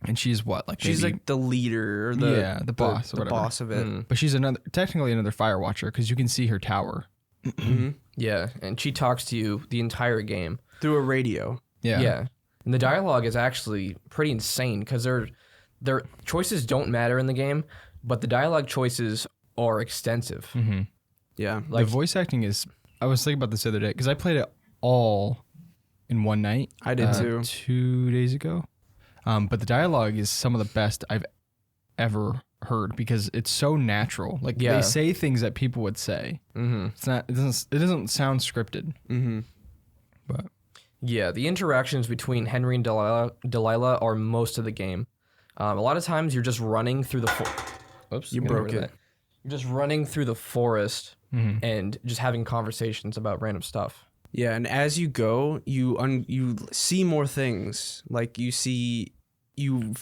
Speaker 2: And she's what? Like
Speaker 3: She's
Speaker 2: maybe,
Speaker 3: like the leader or the
Speaker 2: boss or
Speaker 3: the
Speaker 2: whatever.
Speaker 3: boss of it.
Speaker 2: But she's technically another Firewatcher because you can see her tower.
Speaker 1: Yeah, and she talks to you the entire game.
Speaker 3: Through a radio.
Speaker 2: Yeah.
Speaker 1: And the dialogue is actually pretty insane because their choices don't matter in the game, but the dialogue choices are extensive.
Speaker 3: Yeah.
Speaker 2: The voice acting is. I was thinking about this the other day because I played it all in one night.
Speaker 3: I did too.
Speaker 2: 2 days ago. But the dialogue is some of the best I've ever heard because it's so natural. Like they say things that people would say. It's not. It doesn't sound scripted. But
Speaker 1: Yeah, the interactions between Henry and Delilah are most of the game. A lot of times you're just running through the. Oops,
Speaker 3: You broke it.
Speaker 1: You're just running through the forest and just having conversations about random stuff.
Speaker 3: Yeah, and as you go, you see more things. Like you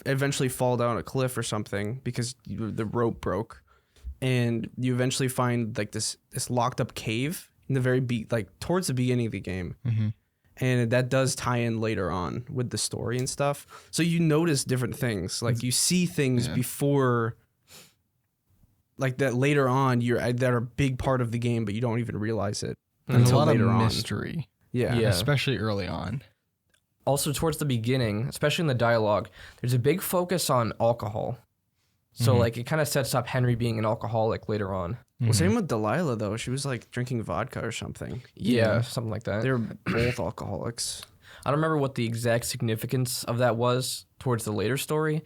Speaker 3: eventually fall down a cliff or something because the rope broke, and you eventually find like this locked up cave in the very towards the beginning of the game, and that does tie in later on with the story and stuff. So you notice different things, like you see things before. Like that later on, that are a big part of the game, but you don't even realize it
Speaker 2: there's a
Speaker 3: until
Speaker 2: lot of
Speaker 3: later on.
Speaker 2: mystery.
Speaker 3: Yeah.
Speaker 2: Especially early on.
Speaker 1: Also, towards the beginning, especially in the dialogue, there's a big focus on alcohol. So, like, it kind of sets up Henry being an alcoholic later on.
Speaker 3: Well, same with Delilah though. She was like drinking vodka or something.
Speaker 1: Yeah, something like that.
Speaker 3: They're both alcoholics.
Speaker 1: I don't remember what the exact significance of that was towards the later story,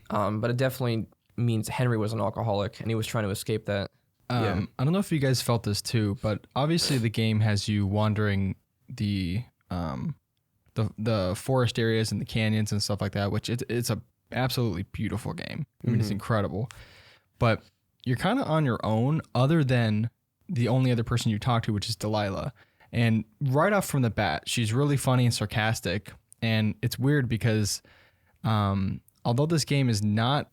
Speaker 1: but it definitely means Henry was an alcoholic and he was trying to escape that.
Speaker 2: I don't know if you guys felt this too, but obviously the game has you wandering the forest areas and the canyons and stuff like that, which it's a absolutely beautiful game. I mean, it's incredible, but you're kind of on your own other than the only other person you talk to, which is Delilah. And right off from the bat, she's really funny and sarcastic. And it's weird because although this game is not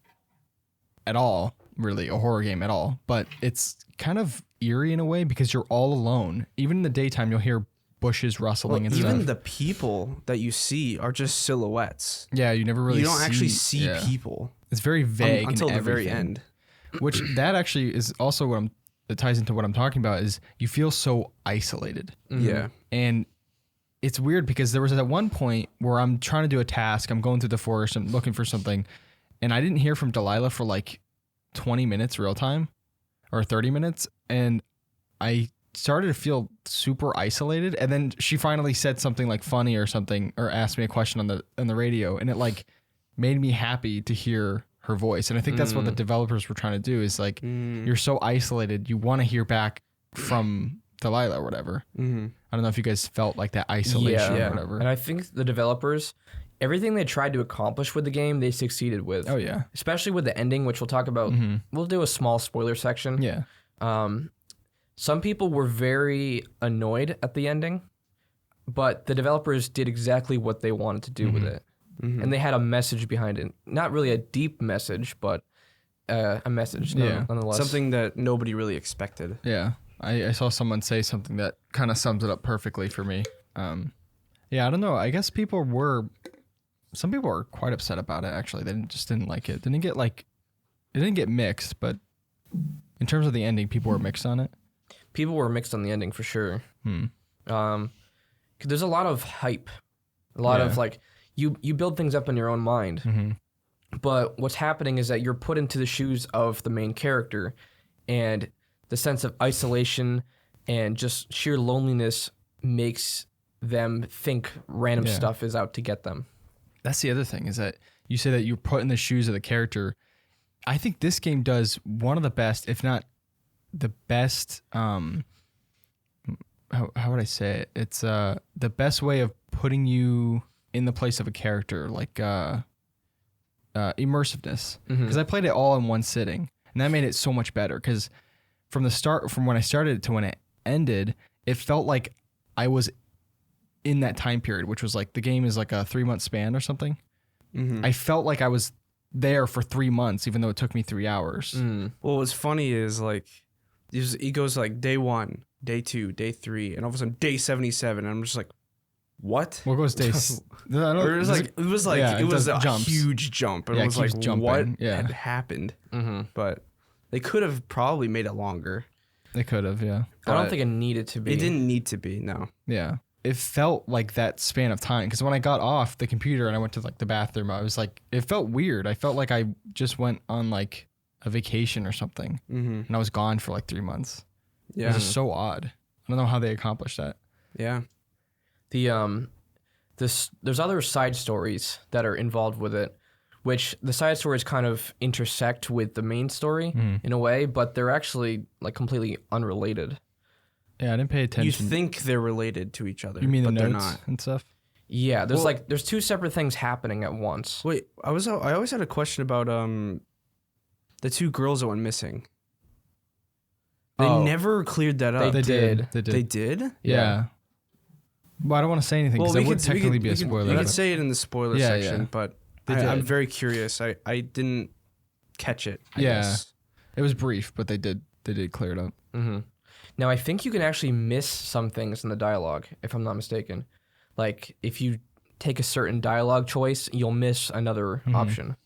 Speaker 2: at all really a horror game at all, but it's kind of eerie in a way because you're all alone. Even in the daytime, you'll hear bushes rustling and
Speaker 3: even
Speaker 2: stuff.
Speaker 3: the people that you see are just silhouettes.
Speaker 2: Yeah, you never really
Speaker 3: You don't actually see people
Speaker 2: It's very vague
Speaker 3: until
Speaker 2: and
Speaker 3: the very
Speaker 2: everything.
Speaker 3: end.
Speaker 2: Which that actually is also it ties into what I'm talking about is you feel so isolated.
Speaker 3: Yeah.
Speaker 2: And it's weird because there was at one point where I'm trying to do a task, I'm going through the forest, I'm looking for something, and I didn't hear from Delilah for like 20 minutes real time or 30 minutes, and I started to feel super isolated, and then she finally said something like funny or something, or asked me a question on the radio, and it like made me happy to hear her voice. And I think that's what the developers were trying to do is like you're so isolated, you want to hear back from Delilah or whatever. I don't know if you guys felt like that isolation or whatever.
Speaker 1: And I think the developers, everything they tried to accomplish with the game, they succeeded with.
Speaker 2: Oh yeah.
Speaker 1: Especially with the ending, which we'll talk about. We'll do a small spoiler section.
Speaker 2: Yeah.
Speaker 1: Some people were very annoyed at the ending, but the developers did exactly what they wanted to do with it. And they had a message behind it. Not really a deep message, but a message nonetheless.
Speaker 3: Something that nobody really expected.
Speaker 2: Yeah. I saw someone say something that kind of sums it up perfectly for me. Yeah, I don't know. I guess some people were quite upset about it, actually. They just didn't like it. It didn't get mixed, but in terms of the ending, people were mixed on it.
Speaker 1: People were mixed on the ending for sure. 'Cause there's a lot of hype. A lot of like, you build things up in your own mind. But what's happening is that you're put into the shoes of the main character, and the sense of isolation and just sheer loneliness makes them think random stuff is out to get them.
Speaker 2: That's the other thing is that you say that you're put in the shoes of the character. I think this game does one of the best, if not the best how would I say it? It's the best way of putting you in the place of a character, like immersiveness. Because I played it all in one sitting, and that made it so much better. Because from when I started to when it ended, it felt like I was in that time period, which was like the game is like a 3-month span or something. I felt like I was there for 3 months, even though it took me 3 hours.
Speaker 3: Well, what's funny is like it goes like day 1, day 2, day 3, and all of a sudden day 77. And I'm just like, what?
Speaker 2: What goes days?
Speaker 3: Or it was like it was a
Speaker 2: jumps.
Speaker 3: huge jump. And
Speaker 2: Yeah,
Speaker 3: it
Speaker 2: it
Speaker 3: was
Speaker 2: keeps
Speaker 3: like
Speaker 2: jumping.
Speaker 3: what
Speaker 2: Yeah.
Speaker 3: had happened. But they could have probably made it longer.
Speaker 2: They could have, yeah.
Speaker 1: I don't think it needed to be.
Speaker 3: It didn't need to be, no.
Speaker 2: Yeah. It felt like that span of time. Because when I got off the computer and I went to like the bathroom, I was like, it felt weird. I felt like I just went on like a vacation or something. And I was gone for like 3 months. It
Speaker 3: Yeah.
Speaker 2: was just so odd. I don't know how they accomplished that.
Speaker 3: Yeah.
Speaker 1: There's other side stories that are involved with it, which the side stories kind of intersect with the main story in a way, but they're actually like completely unrelated.
Speaker 2: Yeah, I didn't pay
Speaker 3: You
Speaker 2: attention.
Speaker 3: think they're related to each other.
Speaker 2: You mean the
Speaker 3: but they're
Speaker 2: notes
Speaker 3: not.
Speaker 2: and stuff?
Speaker 1: Yeah, there's 2 separate things happening at once.
Speaker 3: Wait, I always had a question about the 2 girls that went missing. They
Speaker 1: Oh.
Speaker 3: never cleared that up.
Speaker 1: They did.
Speaker 2: They did.
Speaker 3: They did?
Speaker 2: Yeah. Well, I don't want to say anything because that would technically be a spoiler.
Speaker 3: We could
Speaker 2: but-
Speaker 3: say it in the spoiler
Speaker 2: Yeah,
Speaker 3: section,
Speaker 2: yeah.
Speaker 3: but
Speaker 2: They
Speaker 3: I'm
Speaker 2: did.
Speaker 3: very curious. I didn't catch it. I
Speaker 2: Yeah.
Speaker 3: guess.
Speaker 2: It was brief, but they did clear it up.
Speaker 1: Now, I think you can actually miss some things in the dialogue, if I'm not mistaken. Like, if you take a certain dialogue choice, you'll miss another option.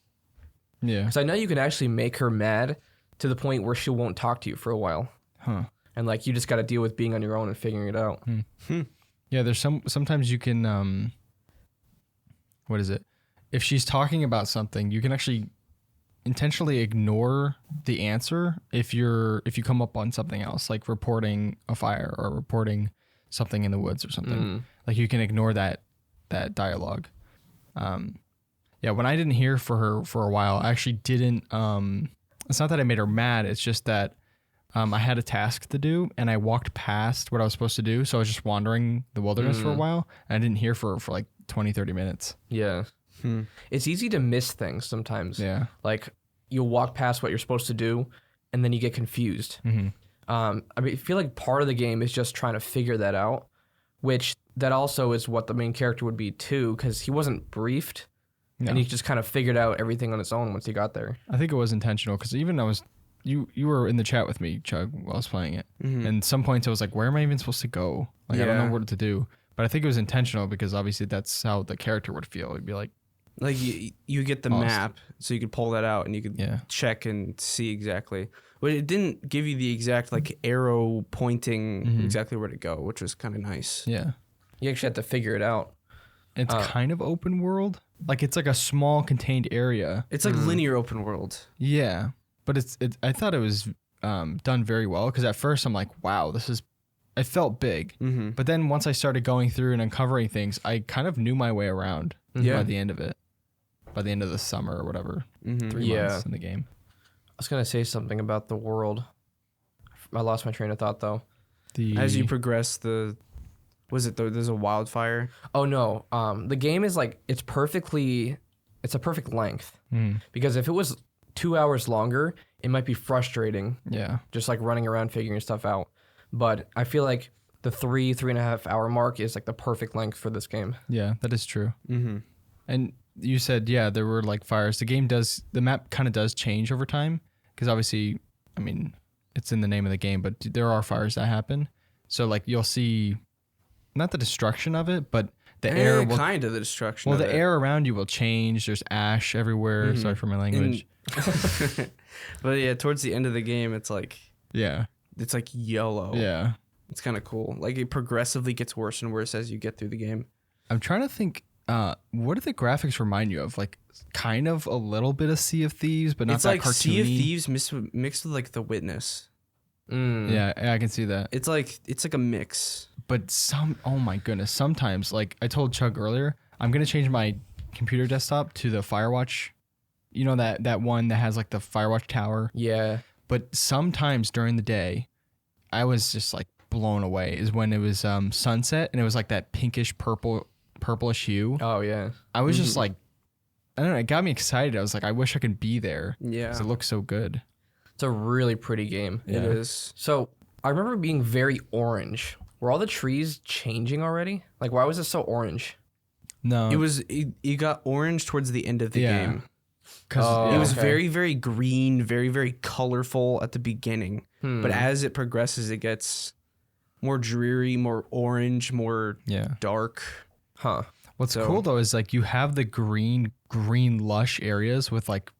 Speaker 2: Yeah.
Speaker 1: Because I know you can actually make her mad to the point where she won't talk to you for a while.
Speaker 2: Huh.
Speaker 1: And, like, you just got to deal with being on your own and figuring it out.
Speaker 2: Yeah, there's sometimes you can what is it? If she's talking about something, you can actually intentionally ignore the answer if you come up on something else, like reporting a fire or reporting something in the woods or something. Like you can ignore that dialogue. Yeah, when I didn't hear for her for a while, I actually didn't it's not that I made her mad, it's just that I had a task to do and I walked past what I was supposed to do, so I was just wandering the wilderness for a while and I didn't hear for like 20-30 minutes.
Speaker 1: Yeah. It's easy to miss things sometimes.
Speaker 2: Yeah.
Speaker 1: Like, you'll walk past what you're supposed to do, and then you get confused. I feel like part of the game is just trying to figure that out, which that also is what the main character would be too, because he wasn't briefed, and he just kind of figured out everything on his own once he got there.
Speaker 2: I think it was intentional because even you were in the chat with me, Chug, while I was playing it. And some points I was like, where am I even supposed to go? Like, I don't know what to do. But I think it was intentional because obviously that's how the character would feel. It'd be like
Speaker 3: you get the
Speaker 2: Lost.
Speaker 3: map, so you could pull that out and you could check and see exactly. But it didn't give you the exact like arrow pointing exactly where to go, which was kind of nice.
Speaker 2: yeah.
Speaker 1: You actually have to figure it out.
Speaker 2: It's kind of open world. Like it's like a small contained area.
Speaker 3: It's like linear open world.
Speaker 2: Yeah. But I thought it was done very well because at first I'm like, wow, it felt big. But then once I started going through and uncovering things, I kind of knew my way around by the end of it. By the end of the summer or whatever. 3 months in the game.
Speaker 1: I was going to say something about the world. I lost my train of thought, though.
Speaker 3: As you progress, there's a wildfire.
Speaker 1: Oh, no. The game is like, it's a perfect length. Because if it was 2 hours longer, it might be frustrating.
Speaker 2: Yeah.
Speaker 1: Just like running around figuring stuff out. But I feel like the 3.5 hour mark is like the perfect length for this game.
Speaker 2: Yeah, that is true. And you said, yeah, there were like fires. The map kind of does change over time because obviously, I mean, it's in the name of the game, but there are fires that happen. So like you'll see, not the destruction of it, but the air will
Speaker 3: kind of the destruction.
Speaker 2: Well,
Speaker 3: of
Speaker 2: the
Speaker 3: it.
Speaker 2: air around you will change. There's ash everywhere. Sorry for my language.
Speaker 3: But yeah, towards the end of the game, it's like yellow.
Speaker 2: Yeah.
Speaker 3: It's kind of cool. Like it progressively gets worse and worse as you get through the game.
Speaker 2: I'm trying to think. What do the graphics remind you of? Like, kind of a little bit of Sea of Thieves, but not
Speaker 3: It's
Speaker 2: that
Speaker 3: like
Speaker 2: cartoony.
Speaker 3: Sea of Thieves mixed with like The Witness.
Speaker 2: Yeah, I can see that.
Speaker 3: It's like a mix.
Speaker 2: But oh my goodness, sometimes, like I told Chug earlier, I'm gonna change my computer desktop to the Firewatch. You know that one that has like the Firewatch tower.
Speaker 1: Yeah.
Speaker 2: But sometimes during the day, I was just like blown away. Is when it was sunset and it was like that pinkish purplish hue.
Speaker 1: Oh yeah.
Speaker 2: I was just like, I don't know. It got me excited. I was like, I wish I could be there.
Speaker 3: Yeah.
Speaker 2: 'Cause it looks so good.
Speaker 1: It's a really pretty game.
Speaker 3: It is.
Speaker 1: So I remember being very orange. Were all the trees changing already? Like, why was it so orange?
Speaker 2: No,
Speaker 3: It got orange towards the end of the game.
Speaker 2: because
Speaker 3: It was
Speaker 1: okay.
Speaker 3: very, very green, very, very colorful at the beginning. But as it progresses, it gets more dreary, more orange, more dark.
Speaker 1: Huh.
Speaker 2: What's
Speaker 3: So-
Speaker 2: cool though is like you have the green lush areas with like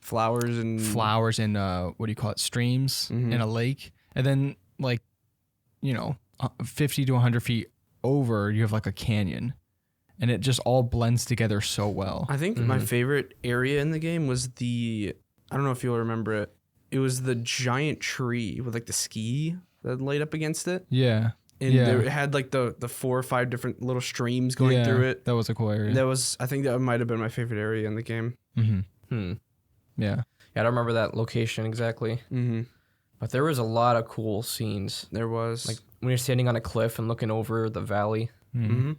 Speaker 3: Flowers and
Speaker 2: flowers and what do you call it, streams
Speaker 3: Mhm.
Speaker 2: in a lake, and then like 50 to 100 feet over you have like a canyon, and it just all blends together so well.
Speaker 3: I think my favorite area in the game was I don't know if you'll remember it. It was the giant tree with like the ski that laid up against it.
Speaker 2: Yeah,
Speaker 3: And it had like the 4 or 5 different little streams going through it.
Speaker 2: That was a cool area.
Speaker 3: I think that might have been my favorite area in the game.
Speaker 2: Mm-hmm.
Speaker 1: Yeah,
Speaker 2: Yeah.
Speaker 1: I don't remember that location exactly.
Speaker 3: Mm-hmm.
Speaker 1: But there was a lot of cool scenes.
Speaker 3: There was.
Speaker 1: Like when you're standing on a cliff and looking over the valley.
Speaker 3: Mm-hmm.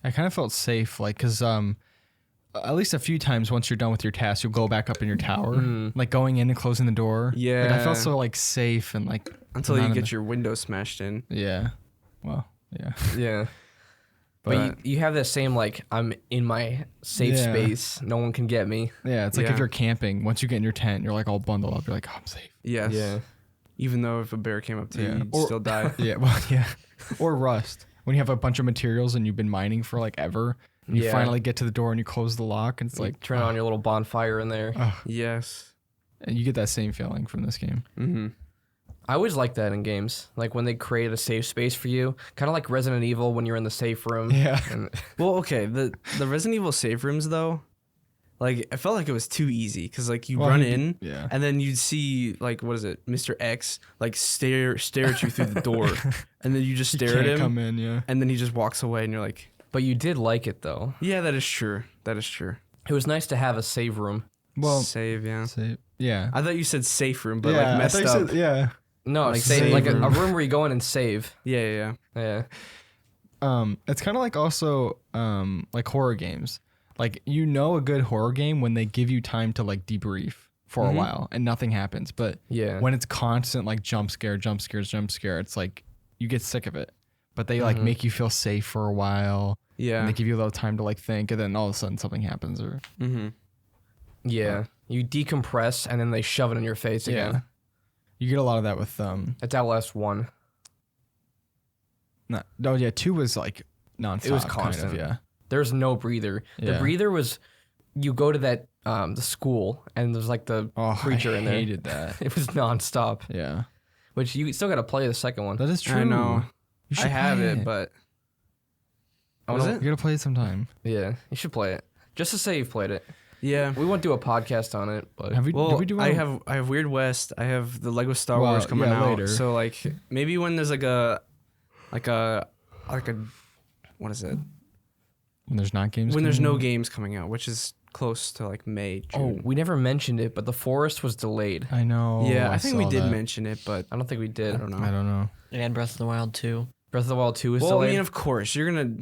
Speaker 2: I kind of felt safe, like, because at least a few times once you're done with your task, you'll go back up in your tower, like going in and closing the door.
Speaker 3: Yeah.
Speaker 2: Like, I felt so like safe and like
Speaker 3: Until
Speaker 2: not
Speaker 3: you
Speaker 2: in
Speaker 3: get
Speaker 2: the-
Speaker 3: your window smashed in.
Speaker 2: Yeah. Well, yeah.
Speaker 1: Yeah. But you have that same, like, I'm in my safe
Speaker 2: Yeah.
Speaker 1: space. No one can get me.
Speaker 2: Yeah. It's like
Speaker 3: Yeah.
Speaker 2: if you're camping, once you get in your tent, you're like all bundled up. You're like, oh, I'm safe.
Speaker 3: Yes.
Speaker 1: Yeah.
Speaker 3: Even though if a bear came up to you,
Speaker 2: Yeah.
Speaker 3: you'd
Speaker 2: Or-
Speaker 3: still die.
Speaker 2: Yeah. Well, yeah. Or rust. When you have a bunch of materials and you've been mining for like ever, and you
Speaker 1: Yeah.
Speaker 2: finally get to the door and you close the lock, and it's like,
Speaker 1: Turn on your little bonfire in there.
Speaker 3: Yes.
Speaker 2: and you get that same feeling from this game.
Speaker 3: Mm-hmm.
Speaker 1: I always like that in games. Like when they create a safe space for you. Kind of like Resident Evil when you're in the safe room.
Speaker 2: Yeah.
Speaker 1: And
Speaker 3: Well, okay. The Resident Evil safe rooms though, like I felt like it was too easy because like you run in,
Speaker 2: Yeah.
Speaker 3: and then you'd see like what is it, Mr. X, like stare at you through the door, and then you just stare at
Speaker 2: Can't
Speaker 3: him,
Speaker 2: come in. Yeah.
Speaker 3: and then he just walks away, and you're like,
Speaker 1: but you did like it though.
Speaker 3: yeah, that is true. That is true.
Speaker 1: It was nice to have a save room.
Speaker 2: Well,
Speaker 3: Save, yeah.
Speaker 2: yeah.
Speaker 3: I thought you said safe room, but
Speaker 2: yeah,
Speaker 3: like
Speaker 2: I
Speaker 3: messed
Speaker 2: thought you
Speaker 3: up.
Speaker 2: said- yeah.
Speaker 1: No,
Speaker 3: Like
Speaker 1: like
Speaker 3: save
Speaker 1: like a
Speaker 3: room.
Speaker 1: room where you go in and save.
Speaker 3: Yeah.
Speaker 1: Yeah.
Speaker 2: It's kind of like also like horror games. Like a good horror game when they give you time to like debrief for a while and nothing happens. But
Speaker 1: Yeah.
Speaker 2: when it's constant like jump scare, it's like you get sick of it. But they like make you feel safe for a while.
Speaker 3: Yeah.
Speaker 2: And they give you a little time to like think, and then all of a sudden something happens. Or
Speaker 3: Mm-hmm.
Speaker 1: Yeah. You decompress and then they shove it in your face again.
Speaker 2: you get a lot of that with
Speaker 1: That's Outlast 1.
Speaker 2: not. Oh yeah, 2 was like nonstop.
Speaker 1: It was
Speaker 2: kind
Speaker 1: constant.
Speaker 2: of, yeah.
Speaker 1: There's no breather. The
Speaker 2: Yeah.
Speaker 1: breather was you go to that the school and there's like the creature
Speaker 2: I
Speaker 1: in there.
Speaker 2: hated that.
Speaker 1: It was nonstop.
Speaker 2: Yeah,
Speaker 1: Which you still got to play the second one.
Speaker 2: that is true.
Speaker 3: I know.
Speaker 2: You
Speaker 3: I
Speaker 2: should
Speaker 3: have
Speaker 2: play
Speaker 3: it, but
Speaker 1: Was
Speaker 3: was
Speaker 1: it?
Speaker 2: You gotta play it sometime.
Speaker 1: Yeah, you should play it. Just to say you've played it.
Speaker 3: yeah.
Speaker 1: We won't do a podcast on it, but
Speaker 2: Have we?
Speaker 3: Well,
Speaker 2: did we do
Speaker 3: I
Speaker 2: one?
Speaker 3: have Weird West. I have the Lego Star
Speaker 2: Well,
Speaker 3: Wars coming
Speaker 2: yeah,
Speaker 3: out.
Speaker 2: later.
Speaker 3: So like maybe when there's like a what is it?
Speaker 2: When there's not games.
Speaker 3: When there's
Speaker 2: coming
Speaker 3: no
Speaker 2: out?
Speaker 3: games coming out, which is close to like May,
Speaker 1: oh,
Speaker 3: June.
Speaker 1: we never mentioned it, but the forest was delayed.
Speaker 2: I know.
Speaker 3: yeah, I think we
Speaker 2: saw
Speaker 3: did
Speaker 2: that.
Speaker 3: mention it, but
Speaker 1: I don't think we did.
Speaker 3: I don't know.
Speaker 2: I don't know.
Speaker 4: And Breath of the Wild 2.
Speaker 1: Breath of the Wild 2 is
Speaker 3: Well,
Speaker 1: delayed.
Speaker 3: I mean, of course, you're gonna.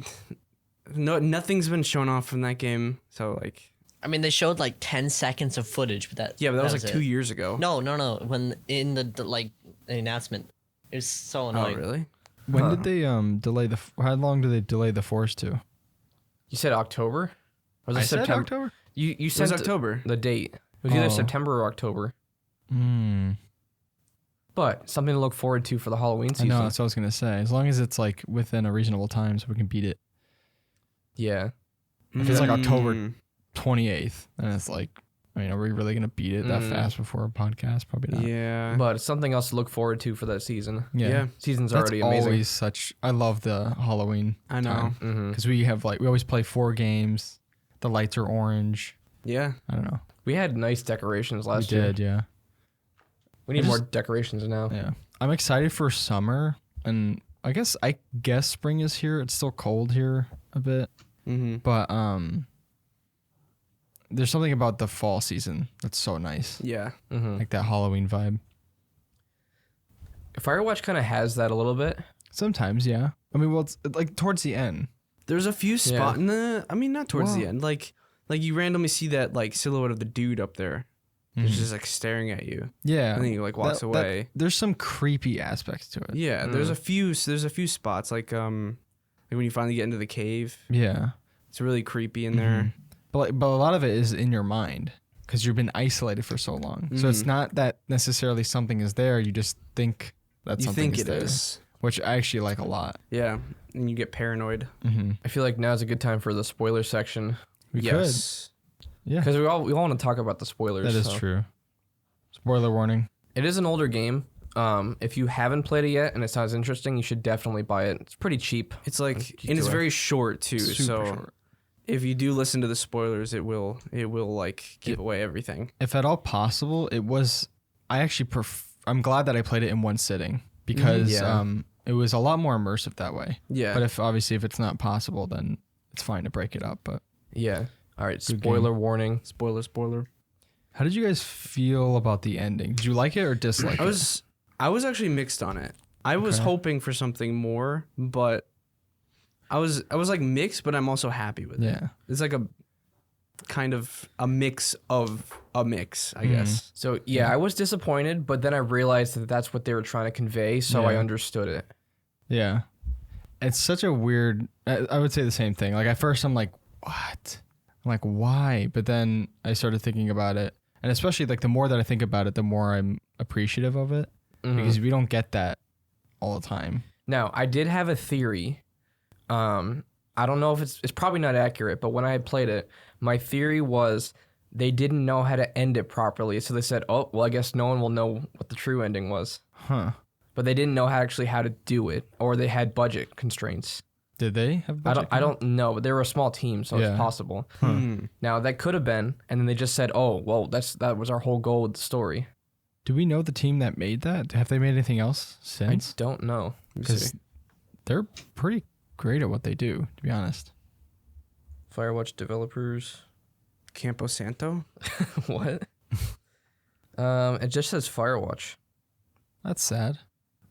Speaker 3: No, nothing's been shown off from that game. So like,
Speaker 4: I mean, they showed like 10 seconds of footage, but that
Speaker 3: yeah, but that was like
Speaker 4: it.
Speaker 3: 2 years ago.
Speaker 4: No. When in the like the announcement, it was so
Speaker 3: Oh,
Speaker 4: annoying.
Speaker 3: really?
Speaker 2: When did they delay the? How long did they delay the Force to?
Speaker 1: you said October? Or was it
Speaker 2: I said
Speaker 1: September?
Speaker 2: October.
Speaker 1: You
Speaker 3: It was
Speaker 1: said
Speaker 3: October.
Speaker 1: the date. It was either
Speaker 2: Oh.
Speaker 1: September or October.
Speaker 2: Hmm.
Speaker 1: But something to look forward to for the Halloween
Speaker 2: I
Speaker 1: season.
Speaker 2: know. That's what I was gonna say. As long as it's like within a reasonable time, so we can beat it.
Speaker 1: Yeah.
Speaker 2: If it's like October
Speaker 3: Mm.
Speaker 2: 28th, then it's like, I mean, are we really gonna beat it that fast before a podcast? Probably not.
Speaker 3: Yeah.
Speaker 1: But it's something else to look forward to for that season.
Speaker 3: Yeah.
Speaker 1: Season's
Speaker 2: That's
Speaker 1: already amazing.
Speaker 2: always such. I love the Halloween
Speaker 3: I know.
Speaker 1: Mhm.
Speaker 2: because we have like we always play 4 games. The lights are orange.
Speaker 3: Yeah.
Speaker 2: I don't know.
Speaker 1: We had nice decorations
Speaker 2: We
Speaker 1: last year.
Speaker 2: did, yeah.
Speaker 1: We need
Speaker 2: I
Speaker 1: more
Speaker 2: just-
Speaker 1: decorations now.
Speaker 2: Yeah. I'm excited for summer, and I guess spring is here. It's still cold here a bit,
Speaker 3: Mm-hmm.
Speaker 2: but there's something about the fall season that's so nice.
Speaker 3: Yeah.
Speaker 2: Like that Halloween vibe.
Speaker 1: Firewatch kind of has that a little bit.
Speaker 2: Sometimes, yeah. I mean, well, it's like towards the end.
Speaker 3: There's a few spots. I mean, not towards the
Speaker 2: Well-
Speaker 3: end. Like you randomly see that like silhouette of the dude up there. He's just like staring at you.
Speaker 2: Yeah.
Speaker 3: And then he like walks away.
Speaker 2: There's some creepy aspects to it.
Speaker 3: Yeah. There's a few spots like when you finally get into the cave.
Speaker 2: Yeah.
Speaker 3: It's really creepy in there.
Speaker 2: But a lot of it is in your mind because you've been isolated for so long. So it's not that necessarily something is there. You just think that
Speaker 3: You
Speaker 2: something
Speaker 3: think
Speaker 2: is
Speaker 3: it
Speaker 2: there,
Speaker 3: is.
Speaker 2: which I actually like a lot.
Speaker 3: Yeah. And you get paranoid.
Speaker 1: I feel like now's a good time for the spoiler section
Speaker 2: We
Speaker 3: Yes.
Speaker 2: Yeah,
Speaker 1: because we all want to talk about the spoilers.
Speaker 2: that is
Speaker 1: so.
Speaker 2: true. Spoiler warning.
Speaker 1: It is an older game. If you haven't played it yet and it sounds interesting, you should definitely buy it. It's pretty cheap.
Speaker 3: It's like, and it's very short too.
Speaker 2: Super
Speaker 3: so
Speaker 2: short.
Speaker 3: if you do listen to the spoilers, it will like give away everything.
Speaker 2: If at all possible, it was. I actually I'm glad that I played it in one sitting because
Speaker 1: Yeah.
Speaker 2: it was a lot more immersive that way.
Speaker 3: Yeah.
Speaker 2: But if it's not possible, then it's fine to break it up. But
Speaker 1: Yeah. All right.
Speaker 2: Good
Speaker 1: Spoiler warning.
Speaker 3: spoiler.
Speaker 2: how did you guys feel about the ending? Did you like it or dislike it?
Speaker 3: I was actually mixed on it. I was hoping for something more, but I was like mixed, but I'm also happy with it.
Speaker 2: Yeah.
Speaker 3: It's like a kind of a mix of a mix, I guess.
Speaker 1: So yeah, I was disappointed, but then I realized that that's what they were trying to convey, so I
Speaker 2: Yeah.
Speaker 1: understood it.
Speaker 2: Yeah. It's such a weird. I would say the same thing. Like at first, I'm like, what? I'm like, why? But then I started thinking about it, and especially like the more that I think about it, the more I'm appreciative of it because we don't get that all the time.
Speaker 1: Now, I did have a theory. I don't know if it's probably not accurate, but when I had played it, my theory was they didn't know how to end it properly, so they said, "Oh, well, I guess no one will know what the true ending was."
Speaker 2: Huh?
Speaker 1: But they didn't know how to do it, or they had budget constraints.
Speaker 2: Did they have?
Speaker 1: I don't know, but they were a small team, so
Speaker 2: Yeah.
Speaker 1: it's possible. Now that could have been, and then they just said, "Oh, well, that was our whole goal with the story."
Speaker 2: Do we know the team that made that? Have they made anything else
Speaker 1: I
Speaker 2: since?
Speaker 1: don't know.
Speaker 2: Because they're pretty great at what they do, to be honest.
Speaker 1: Firewatch developers.
Speaker 3: Campo Santo?
Speaker 1: What? It just says Firewatch.
Speaker 2: That's sad.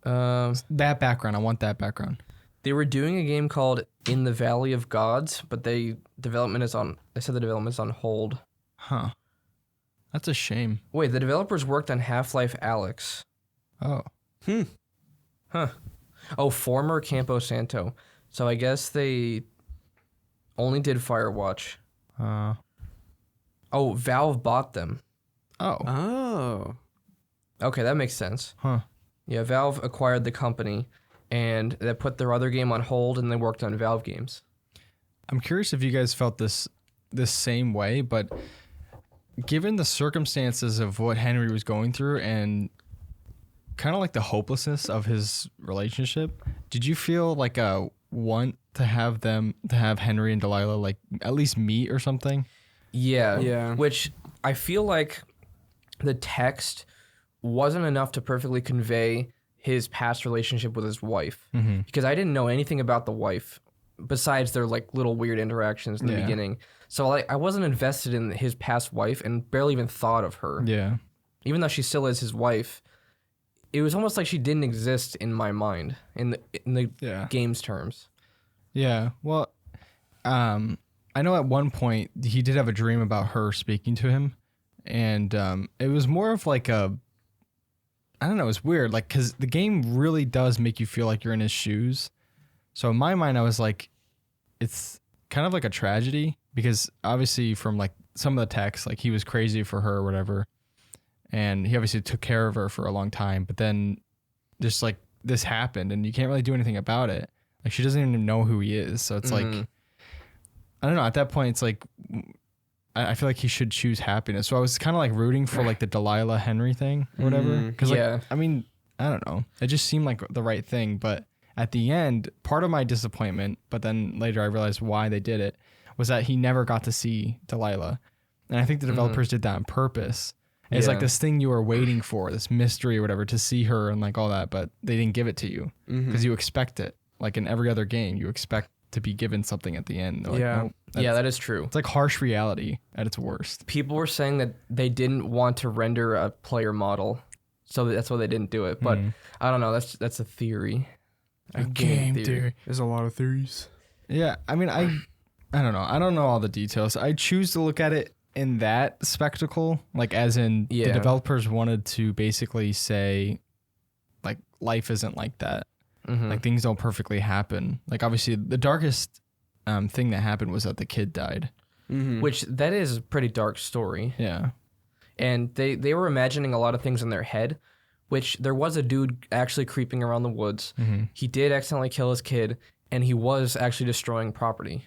Speaker 1: Um,
Speaker 2: That background. I want that background.
Speaker 1: they were doing a game called In the Valley of Gods, but they said the development is on hold.
Speaker 2: Huh. That's a shame.
Speaker 1: Wait, the developers worked on Half-Life Alyx.
Speaker 2: Oh.
Speaker 1: Huh. Oh, former Campo Santo. So I guess they only did Firewatch. Oh, Valve bought them.
Speaker 2: Oh.
Speaker 3: Oh.
Speaker 1: Okay, that makes sense.
Speaker 2: Huh.
Speaker 1: Yeah, Valve acquired the company, and they put their other game on hold, and they worked on Valve games.
Speaker 2: I'm curious if you guys felt this same way, but given the circumstances of what Henry was going through and kind of like the hopelessness of his relationship, did you feel like a want to have Henry and Delilah like at least meet or something?
Speaker 1: Yeah.
Speaker 3: Yeah.
Speaker 1: Which I feel like the text wasn't enough to perfectly convey his past relationship with his wife. Because I didn't know anything about the wife besides their like little weird interactions in the beginning. So I wasn't invested in his past wife and barely even thought of her.
Speaker 2: Yeah.
Speaker 1: Even though she still is his wife, it was almost like she didn't exist in my mind in the game's terms.
Speaker 2: Yeah. Well, I know at one point he did have a dream about her speaking to him, and it was more of like I don't know, it's weird, like because the game really does make you feel like you're in his shoes. So in my mind, I was like, it's kind of like a tragedy because obviously from like some of the text, like he was crazy for her or whatever, and he obviously took care of her for a long time, but then just like this happened and you can't really do anything about it. Like she doesn't even know who he is. So it's like, I don't know. At that point, it's like, I feel like he should choose happiness. So I was kind of like rooting for like the Delilah Henry thing or whatever. Cause like, I mean, I don't know. It just seemed like the right thing. But at the end, part of my disappointment, but then later I realized why they did it, was that he never got to see Delilah. And I think the developers did that on purpose. And it's like this thing you were waiting for, this mystery or whatever, to see her and like all that, but they didn't give it to you because you expect it. Like in every other game, you expect to be given something at the end. They're like,
Speaker 3: Yeah.
Speaker 2: nope,
Speaker 1: Yeah, that is true.
Speaker 2: it's like harsh reality at its worst.
Speaker 1: People were saying that they didn't want to render a player model, so that's why they didn't do it. But I don't know. That's a theory. A game theory.
Speaker 3: There's a lot of theories.
Speaker 2: Yeah, I mean, I don't know. I don't know all the details. I choose to look at it in that spectacle, like as in the
Speaker 1: Yeah.
Speaker 2: developers wanted to basically say, like, life isn't like that. Like, things don't perfectly happen. Like, obviously, the darkest thing that happened was that the kid died.
Speaker 1: Which that is a pretty dark story.
Speaker 2: Yeah.
Speaker 1: And they were imagining a lot of things in their head, which there was a dude actually creeping around the woods. He did accidentally kill his kid, and he was actually destroying property.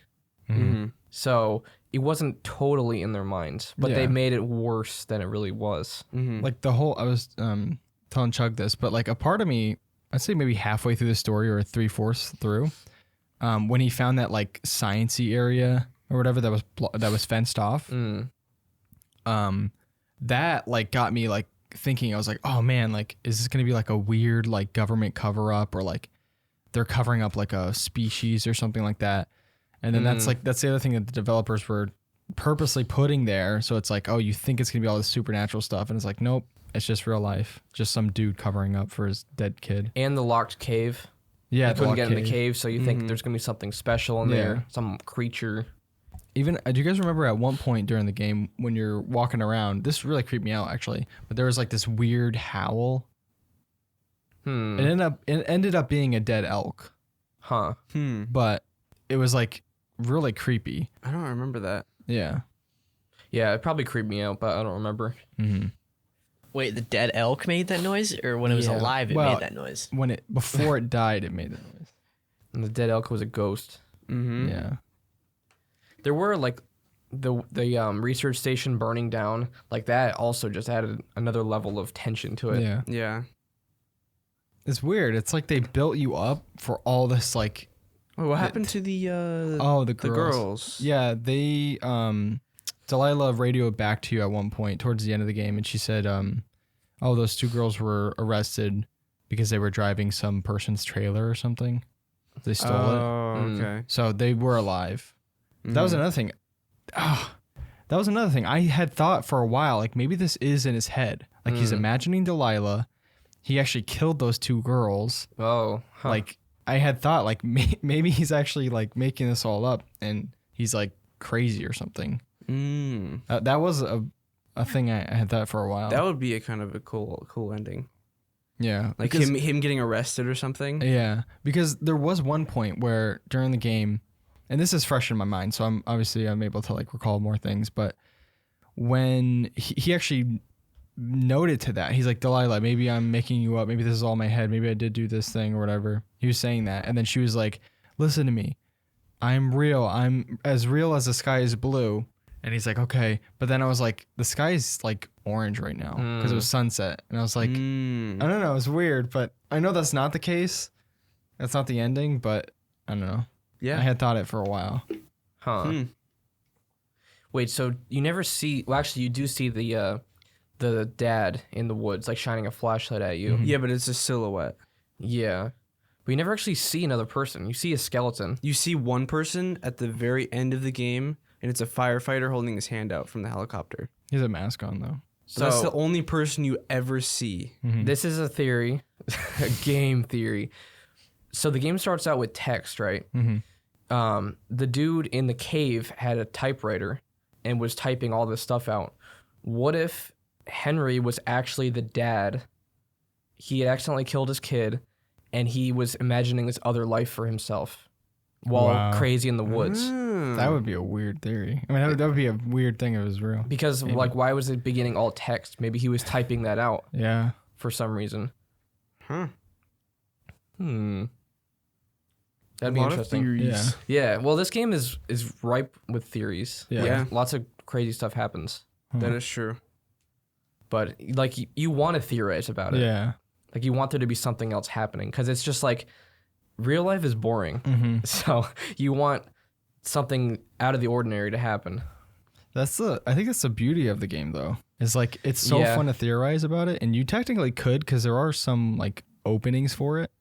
Speaker 1: So it wasn't totally in their minds, but they
Speaker 2: Yeah.
Speaker 1: made it worse than it really was.
Speaker 2: Like, the whole, I was telling Chug this, but like a part of me, I'd say maybe halfway through the story or 3/4 through, when he found that like sciencey area or whatever that was fenced off, that like got me like thinking. I was like, oh man, like is this gonna be like a weird like government cover up, or like they're covering up like a species or something like that? And then that's the other thing that the developers were purposely putting there. So it's like, oh, you think it's gonna be all this supernatural stuff, and it's like, nope, it's just real life, just some dude covering up for his dead kid.
Speaker 1: And the locked cave.
Speaker 2: Yeah,
Speaker 1: You couldn't
Speaker 2: locked
Speaker 1: get in the cave, so you think there's going to be something special in
Speaker 2: Yeah.
Speaker 1: there, some creature.
Speaker 2: Even do you guys remember at one point during the game when you're walking around? This really creeped me out actually. But there was like this weird howl. It ended up being a dead elk,
Speaker 1: Huh.
Speaker 2: but it was like really creepy.
Speaker 3: I don't remember that.
Speaker 2: Yeah.
Speaker 1: Yeah, it probably creeped me out, but I don't remember.
Speaker 4: Wait, the dead elk made that noise, or when it was
Speaker 2: Yeah.
Speaker 4: alive, it
Speaker 2: Well,
Speaker 4: made that noise?
Speaker 2: Before it died, it made that noise.
Speaker 1: And the dead elk was a ghost.
Speaker 2: Yeah.
Speaker 1: There were like the research station burning down, like that also just added another level of tension to it.
Speaker 2: Yeah.
Speaker 3: Yeah.
Speaker 2: It's weird. It's like they built you up for all this like
Speaker 3: Wait, what happened to the
Speaker 2: the
Speaker 3: the
Speaker 2: girls.
Speaker 3: girls?
Speaker 2: Yeah, they Delilah radioed back to you at one point towards the end of the game, and she said, oh, those two girls were arrested because they were driving some person's trailer or something. They stole it.
Speaker 3: Oh, okay.
Speaker 2: So they were alive. That was another thing. That was another thing. I had thought for a while, like maybe this is in his head. Like he's imagining Delilah. He actually killed those two girls.
Speaker 1: Oh, huh.
Speaker 2: Like I had thought, like maybe he's actually like making this all up, and he's like crazy or something. That was a thing I had thought for a while.
Speaker 3: That would be a kind of a cool ending.
Speaker 2: Yeah,
Speaker 3: Like
Speaker 2: because-
Speaker 3: him getting arrested or something.
Speaker 2: Yeah, because there was one point where during the game, and this is fresh in my mind, so I'm able to like recall more things. But when he actually noted to that, he's like, Delilah, maybe I'm making you up. Maybe this is all in my head. Maybe I did do this thing or whatever. He was saying that, and then she was like, listen to me. I'm real. I'm as real as the sky is blue. And he's like, okay. But then I was like, the sky is like orange right now because it was sunset. And I was like, I don't know. It's weird, but I know that's not the case. That's not the ending, but I don't know.
Speaker 3: Yeah.
Speaker 2: I had thought it for a while.
Speaker 1: Huh. Wait, so you never see? Well, actually, you do see the dad in the woods, like shining a flashlight at you.
Speaker 3: Yeah, but it's a silhouette.
Speaker 1: Yeah, but you never actually see another person. You see a skeleton.
Speaker 3: You see one person at the very end of the game, and it's a firefighter holding his hand out from the helicopter.
Speaker 2: He has a mask on though.
Speaker 3: So that's the only person you ever see.
Speaker 1: This is a theory, a game theory. So the game starts out with text, right? The dude in the cave had a typewriter and was typing all this stuff out. What if Henry was actually the dad? He had accidentally killed his kid, and he was imagining this other life for himself while
Speaker 2: Wow.
Speaker 1: crazy in the woods.
Speaker 2: That would be a weird theory. I mean, that would be a weird thing if it was real.
Speaker 1: Because, like, why was it beginning all text? Maybe he was typing that out
Speaker 2: Yeah.
Speaker 1: for some reason.
Speaker 3: Huh.
Speaker 1: That'd be
Speaker 3: A lot of
Speaker 1: interesting.
Speaker 3: theories.
Speaker 1: Yeah, well, this game is ripe with theories.
Speaker 2: Yeah.
Speaker 1: Like,
Speaker 3: Yeah.
Speaker 1: lots of crazy stuff happens.
Speaker 3: That is true.
Speaker 1: But, like, you want to theorize about it.
Speaker 2: Yeah.
Speaker 1: Like, you want there to be something else happening. Because it's just, like, real life is boring. So, you want something out of the ordinary to happen.
Speaker 2: I think that's the beauty of the game though. Is like it's so
Speaker 1: Yeah.
Speaker 2: fun to theorize about it, and you technically could because there are some like openings for it.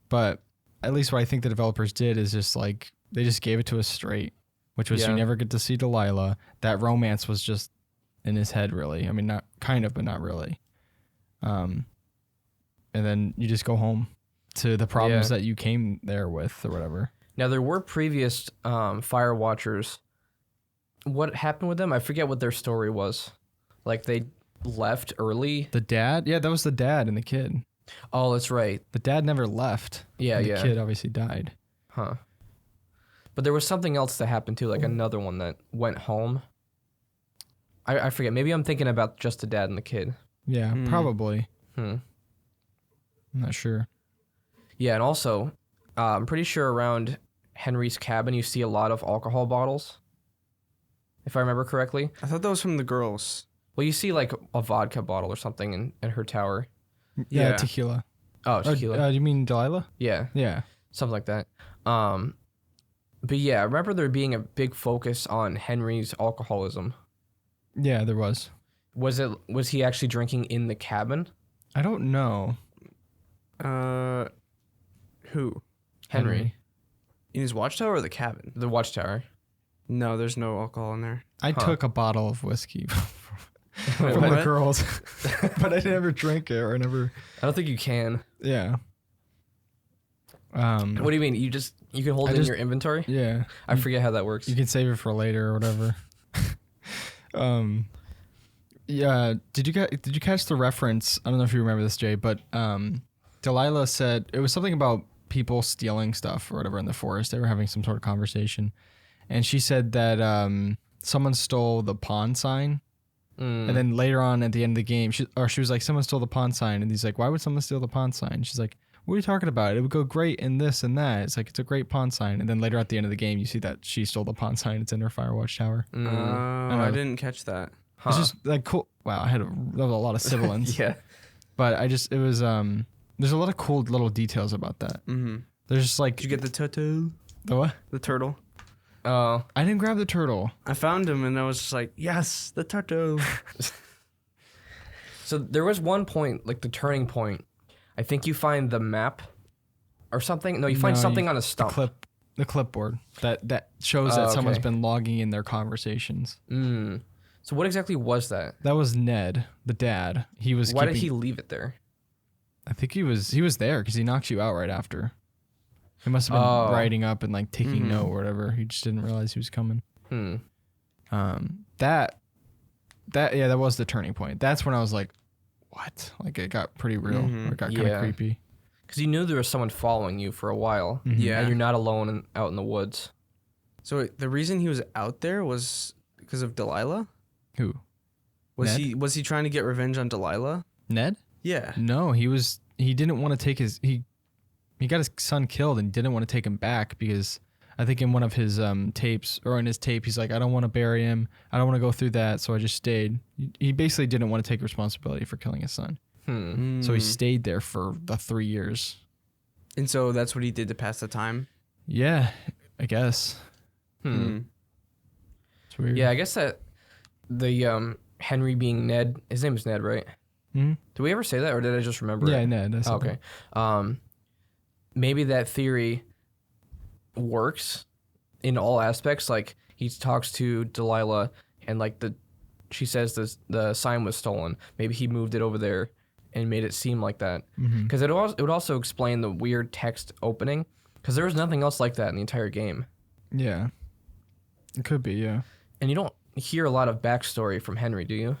Speaker 2: But at least what I think the developers did is just like they just gave it to us straight, which was
Speaker 1: Yeah.
Speaker 2: you never get to see Delilah. That romance was just in his head, really. I mean, not kind of, but not really. And then you just go home to the problems that you came there with or whatever.
Speaker 1: Now, there were previous Firewatchers. What happened with them? I forget what their story was. Like, they left early.
Speaker 2: The dad? Yeah, that was the dad and the kid.
Speaker 1: Oh, that's right.
Speaker 2: The dad never left.
Speaker 1: Yeah,
Speaker 2: and
Speaker 1: yeah.
Speaker 2: The kid obviously died.
Speaker 1: Huh. But there was something else that happened too, like another one that went home. I forget. Maybe I'm thinking about just the dad and the kid.
Speaker 2: Yeah, probably.
Speaker 1: Hmm.
Speaker 2: I'm not sure.
Speaker 1: Yeah, and also, I'm pretty sure around Henry's cabin you see a lot of alcohol bottles. If I remember correctly.
Speaker 3: I thought that was from the girls.
Speaker 1: Well, you see like a vodka bottle or something in her tower.
Speaker 2: Yeah,
Speaker 3: Yeah.
Speaker 2: tequila.
Speaker 1: Oh, tequila.
Speaker 2: You mean Delilah?
Speaker 1: Yeah,
Speaker 2: Yeah.
Speaker 1: something like that. But yeah, I remember there being a big focus on Henry's alcoholism.
Speaker 2: Yeah, there was.
Speaker 1: Was he actually drinking in the cabin?
Speaker 2: I don't know.
Speaker 3: Who?
Speaker 1: Henry.
Speaker 3: In his watchtower or the cabin?
Speaker 1: The watchtower.
Speaker 3: No, there's no alcohol in there.
Speaker 2: I
Speaker 1: Huh.
Speaker 2: took a bottle of whiskey from
Speaker 1: Wait,
Speaker 2: the
Speaker 3: what?
Speaker 2: girls, but I never drank it or never.
Speaker 1: I don't think you can.
Speaker 2: Yeah.
Speaker 1: What do you mean? You can hold it in your inventory?
Speaker 2: Yeah.
Speaker 1: I forget how that works.
Speaker 2: You can save it for later or whatever. Yeah. Did you catch the reference? I don't know if you remember this, Jay, but Delilah said it was something about people stealing stuff or whatever in the forest. They were having some sort of conversation, and she said that someone stole the pawn sign. And then later on at the end of the game, she was like, someone stole the pawn sign, and he's like, why would someone steal the pawn sign? She's like, what are you talking about? It would go great in this and that. It's like, it's a great pawn sign. And then later at the end of the game, you see that she stole the pawn sign. It's in her Firewatch tower.
Speaker 3: I didn't catch that.
Speaker 1: Huh.
Speaker 2: It's just like cool. Wow, there was a lot of sibilants.
Speaker 1: Yeah.
Speaker 2: But it was there's a lot of cool little details about that.
Speaker 3: Mm-hmm.
Speaker 2: There's just like
Speaker 3: Did you get the turtle?
Speaker 2: the what?
Speaker 3: The turtle?
Speaker 1: Oh.
Speaker 2: I didn't grab the turtle.
Speaker 3: I found him and I was just like, yes, the turtle.
Speaker 1: So there was one point, like the turning point. I think you find the map or something. No, you find something on a stump.
Speaker 2: The clipboard that shows that
Speaker 1: Oh,
Speaker 2: someone's
Speaker 1: okay.
Speaker 2: been logging in their conversations.
Speaker 1: So what exactly was that?
Speaker 2: That was Ned, the dad. He was.
Speaker 1: Why did he leave it there?
Speaker 2: I think he was there because he knocks you out right after. He must have been writing up and like taking note or whatever. He just didn't realize he was coming. That was the turning point. That's when I was like, what? Like it got pretty real. It got kind of creepy.
Speaker 1: Because you knew there was someone following you for a while.
Speaker 3: Yeah.
Speaker 1: And you're not alone out in the woods.
Speaker 3: So the reason he was out there was because of Delilah?
Speaker 2: Who?
Speaker 3: Was
Speaker 2: Ned?
Speaker 3: he trying to get revenge on Delilah?
Speaker 2: Ned?
Speaker 3: Yeah.
Speaker 2: No, he didn't want to take he got his son killed and didn't want to take him back because I think in one of his tapes or in his tape he's like, I don't want to bury him. I don't want to go through that, so I just stayed. He basically didn't want to take responsibility for killing his son. So he stayed there for the 3 years.
Speaker 3: And so that's what he did to pass the time?
Speaker 2: Yeah, I guess. It's weird.
Speaker 1: Yeah, I guess that the Henry being Ned, his name is Ned, right?
Speaker 2: Mhm.
Speaker 1: Did we ever say that or did I just remember
Speaker 2: Yeah,
Speaker 1: it?
Speaker 2: Ned. I said
Speaker 1: Okay.
Speaker 2: that.
Speaker 1: Maybe that theory works in all aspects. Like he talks to Delilah and like she says the sign was stolen. Maybe he moved it over there and made it seem like that. Because it would also explain the weird text opening. Because there was nothing else like that in the entire game.
Speaker 2: Yeah. It could be, yeah.
Speaker 1: And you don't hear a lot of backstory from Henry, do you?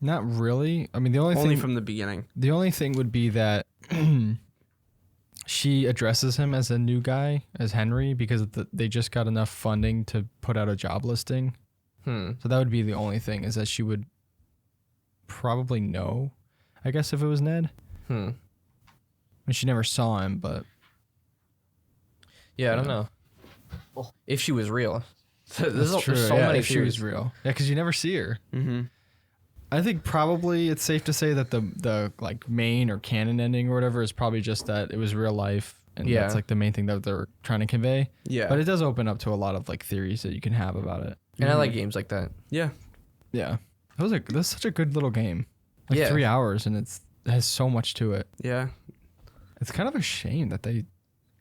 Speaker 2: Not really. I mean, the only
Speaker 3: Only
Speaker 2: thing
Speaker 3: from the beginning.
Speaker 2: the only thing would be that she addresses him as a new guy, as Henry, because they just got enough funding to put out a job listing. So that would be the only thing, is that she would probably know, I guess, if it was Ned. I mean, she never saw him, but
Speaker 1: Yeah, I don't know. If she was real. There's
Speaker 2: that's true.
Speaker 1: so
Speaker 2: Yeah,
Speaker 1: many
Speaker 2: if she
Speaker 1: theories.
Speaker 2: was real. Yeah, because you never see her.
Speaker 3: Mm-hmm.
Speaker 2: I think probably it's safe to say that the like main or canon ending or whatever is probably just that it was real life, and
Speaker 1: Yeah.
Speaker 2: that's like the main thing that they're trying to convey.
Speaker 3: Yeah.
Speaker 2: But it does open up to a lot of like theories that you can have about it.
Speaker 1: And I like games like that.
Speaker 3: Yeah.
Speaker 2: Yeah, that's such a good little game. Like
Speaker 1: Yeah.
Speaker 2: 3 hours, and it has so much to it.
Speaker 3: Yeah.
Speaker 2: It's kind of a shame that they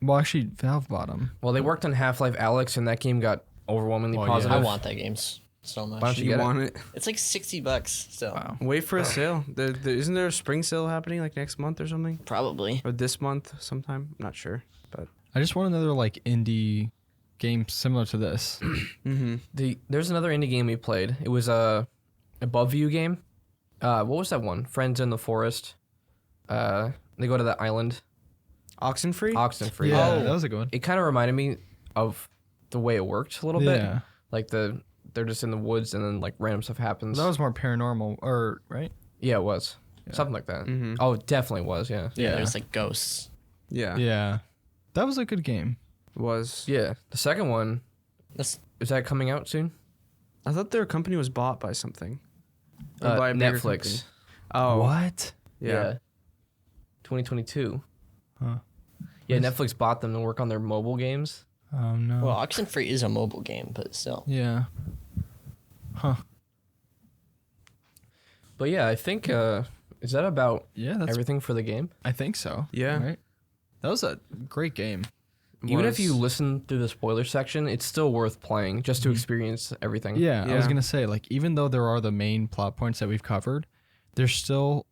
Speaker 2: Well, actually, Valve bought them.
Speaker 1: Well, they worked on Half-Life Alyx, and that game got overwhelmingly
Speaker 2: Well, yeah.
Speaker 1: positive.
Speaker 4: I want that game so much.
Speaker 1: Why don't
Speaker 3: You
Speaker 1: get it?
Speaker 3: want it?
Speaker 4: It's like $60 still.
Speaker 2: Wow.
Speaker 3: Wait for a sale. Isn't there a spring sale happening like next month or something?
Speaker 4: Probably.
Speaker 3: Or this month sometime? I'm not sure. But
Speaker 2: I just want another like indie game similar to this.
Speaker 1: There's another indie game we played. It was a above view game. What was that one? Friends in the Forest. They go to the island.
Speaker 3: Oxenfree?
Speaker 1: Oxenfree.
Speaker 2: Yeah,
Speaker 1: Oh.
Speaker 2: that was a good one.
Speaker 1: It kind of reminded me of the way it worked a little bit.
Speaker 2: Yeah.
Speaker 1: Like they're just in the woods and then like random stuff happens.
Speaker 2: That was more paranormal, or right?
Speaker 1: Yeah, it was. Something like that. Oh, it definitely was, yeah.
Speaker 4: Yeah, there's like ghosts.
Speaker 3: Yeah.
Speaker 2: Yeah, that was a good game.
Speaker 3: Was.
Speaker 1: Yeah. The second one,
Speaker 4: That's
Speaker 1: is that coming out soon?
Speaker 3: I thought their company was bought by something. Or by a bigger company.
Speaker 1: Netflix.
Speaker 3: Oh.
Speaker 2: What?
Speaker 3: Yeah.
Speaker 1: 2022.
Speaker 2: Huh.
Speaker 1: Yeah, Netflix bought them to work on their mobile games.
Speaker 2: Oh no.
Speaker 4: well, Oxenfree is a mobile game, but still.
Speaker 2: Yeah. Huh.
Speaker 1: But yeah, I think is that about
Speaker 2: Yeah, that's.
Speaker 1: everything for the game?
Speaker 2: I think so.
Speaker 3: Yeah.
Speaker 2: Right. That was a great game.
Speaker 1: Even if
Speaker 3: Was-
Speaker 1: you listen through the spoiler section, it's still worth playing just to experience everything.
Speaker 2: Yeah, I was
Speaker 3: Yeah.
Speaker 2: gonna say, like, even though there are the main plot points that we've covered, there's still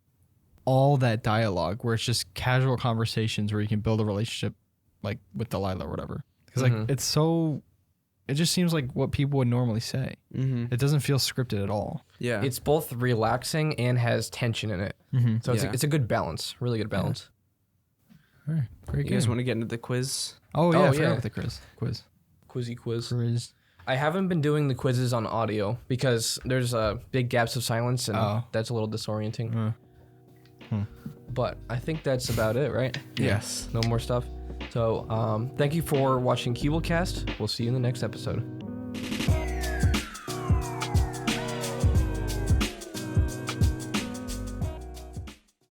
Speaker 2: all that dialogue where it's just casual conversations where you can build a relationship, like with Delilah or whatever. Because like it's so, it just seems like what people would normally say. It doesn't feel scripted at all.
Speaker 3: Yeah.
Speaker 1: It's both relaxing and has tension in it. So
Speaker 3: Yeah.
Speaker 1: it's a good balance, really good balance.
Speaker 2: All right, great
Speaker 3: you
Speaker 2: game.
Speaker 3: guys want to get into the quiz?
Speaker 2: Oh yeah, I
Speaker 1: Oh,
Speaker 2: forgot
Speaker 1: yeah.
Speaker 2: about the quiz.
Speaker 1: Quizzy quiz.
Speaker 2: Quiz.
Speaker 1: I haven't been doing the quizzes on audio because there's big gaps of silence and
Speaker 2: Oh.
Speaker 1: that's a little disorienting. But I think that's about it, right?
Speaker 3: Yes.
Speaker 1: No more stuff. So thank you for watching CuboldCast. We'll see you in the next episode.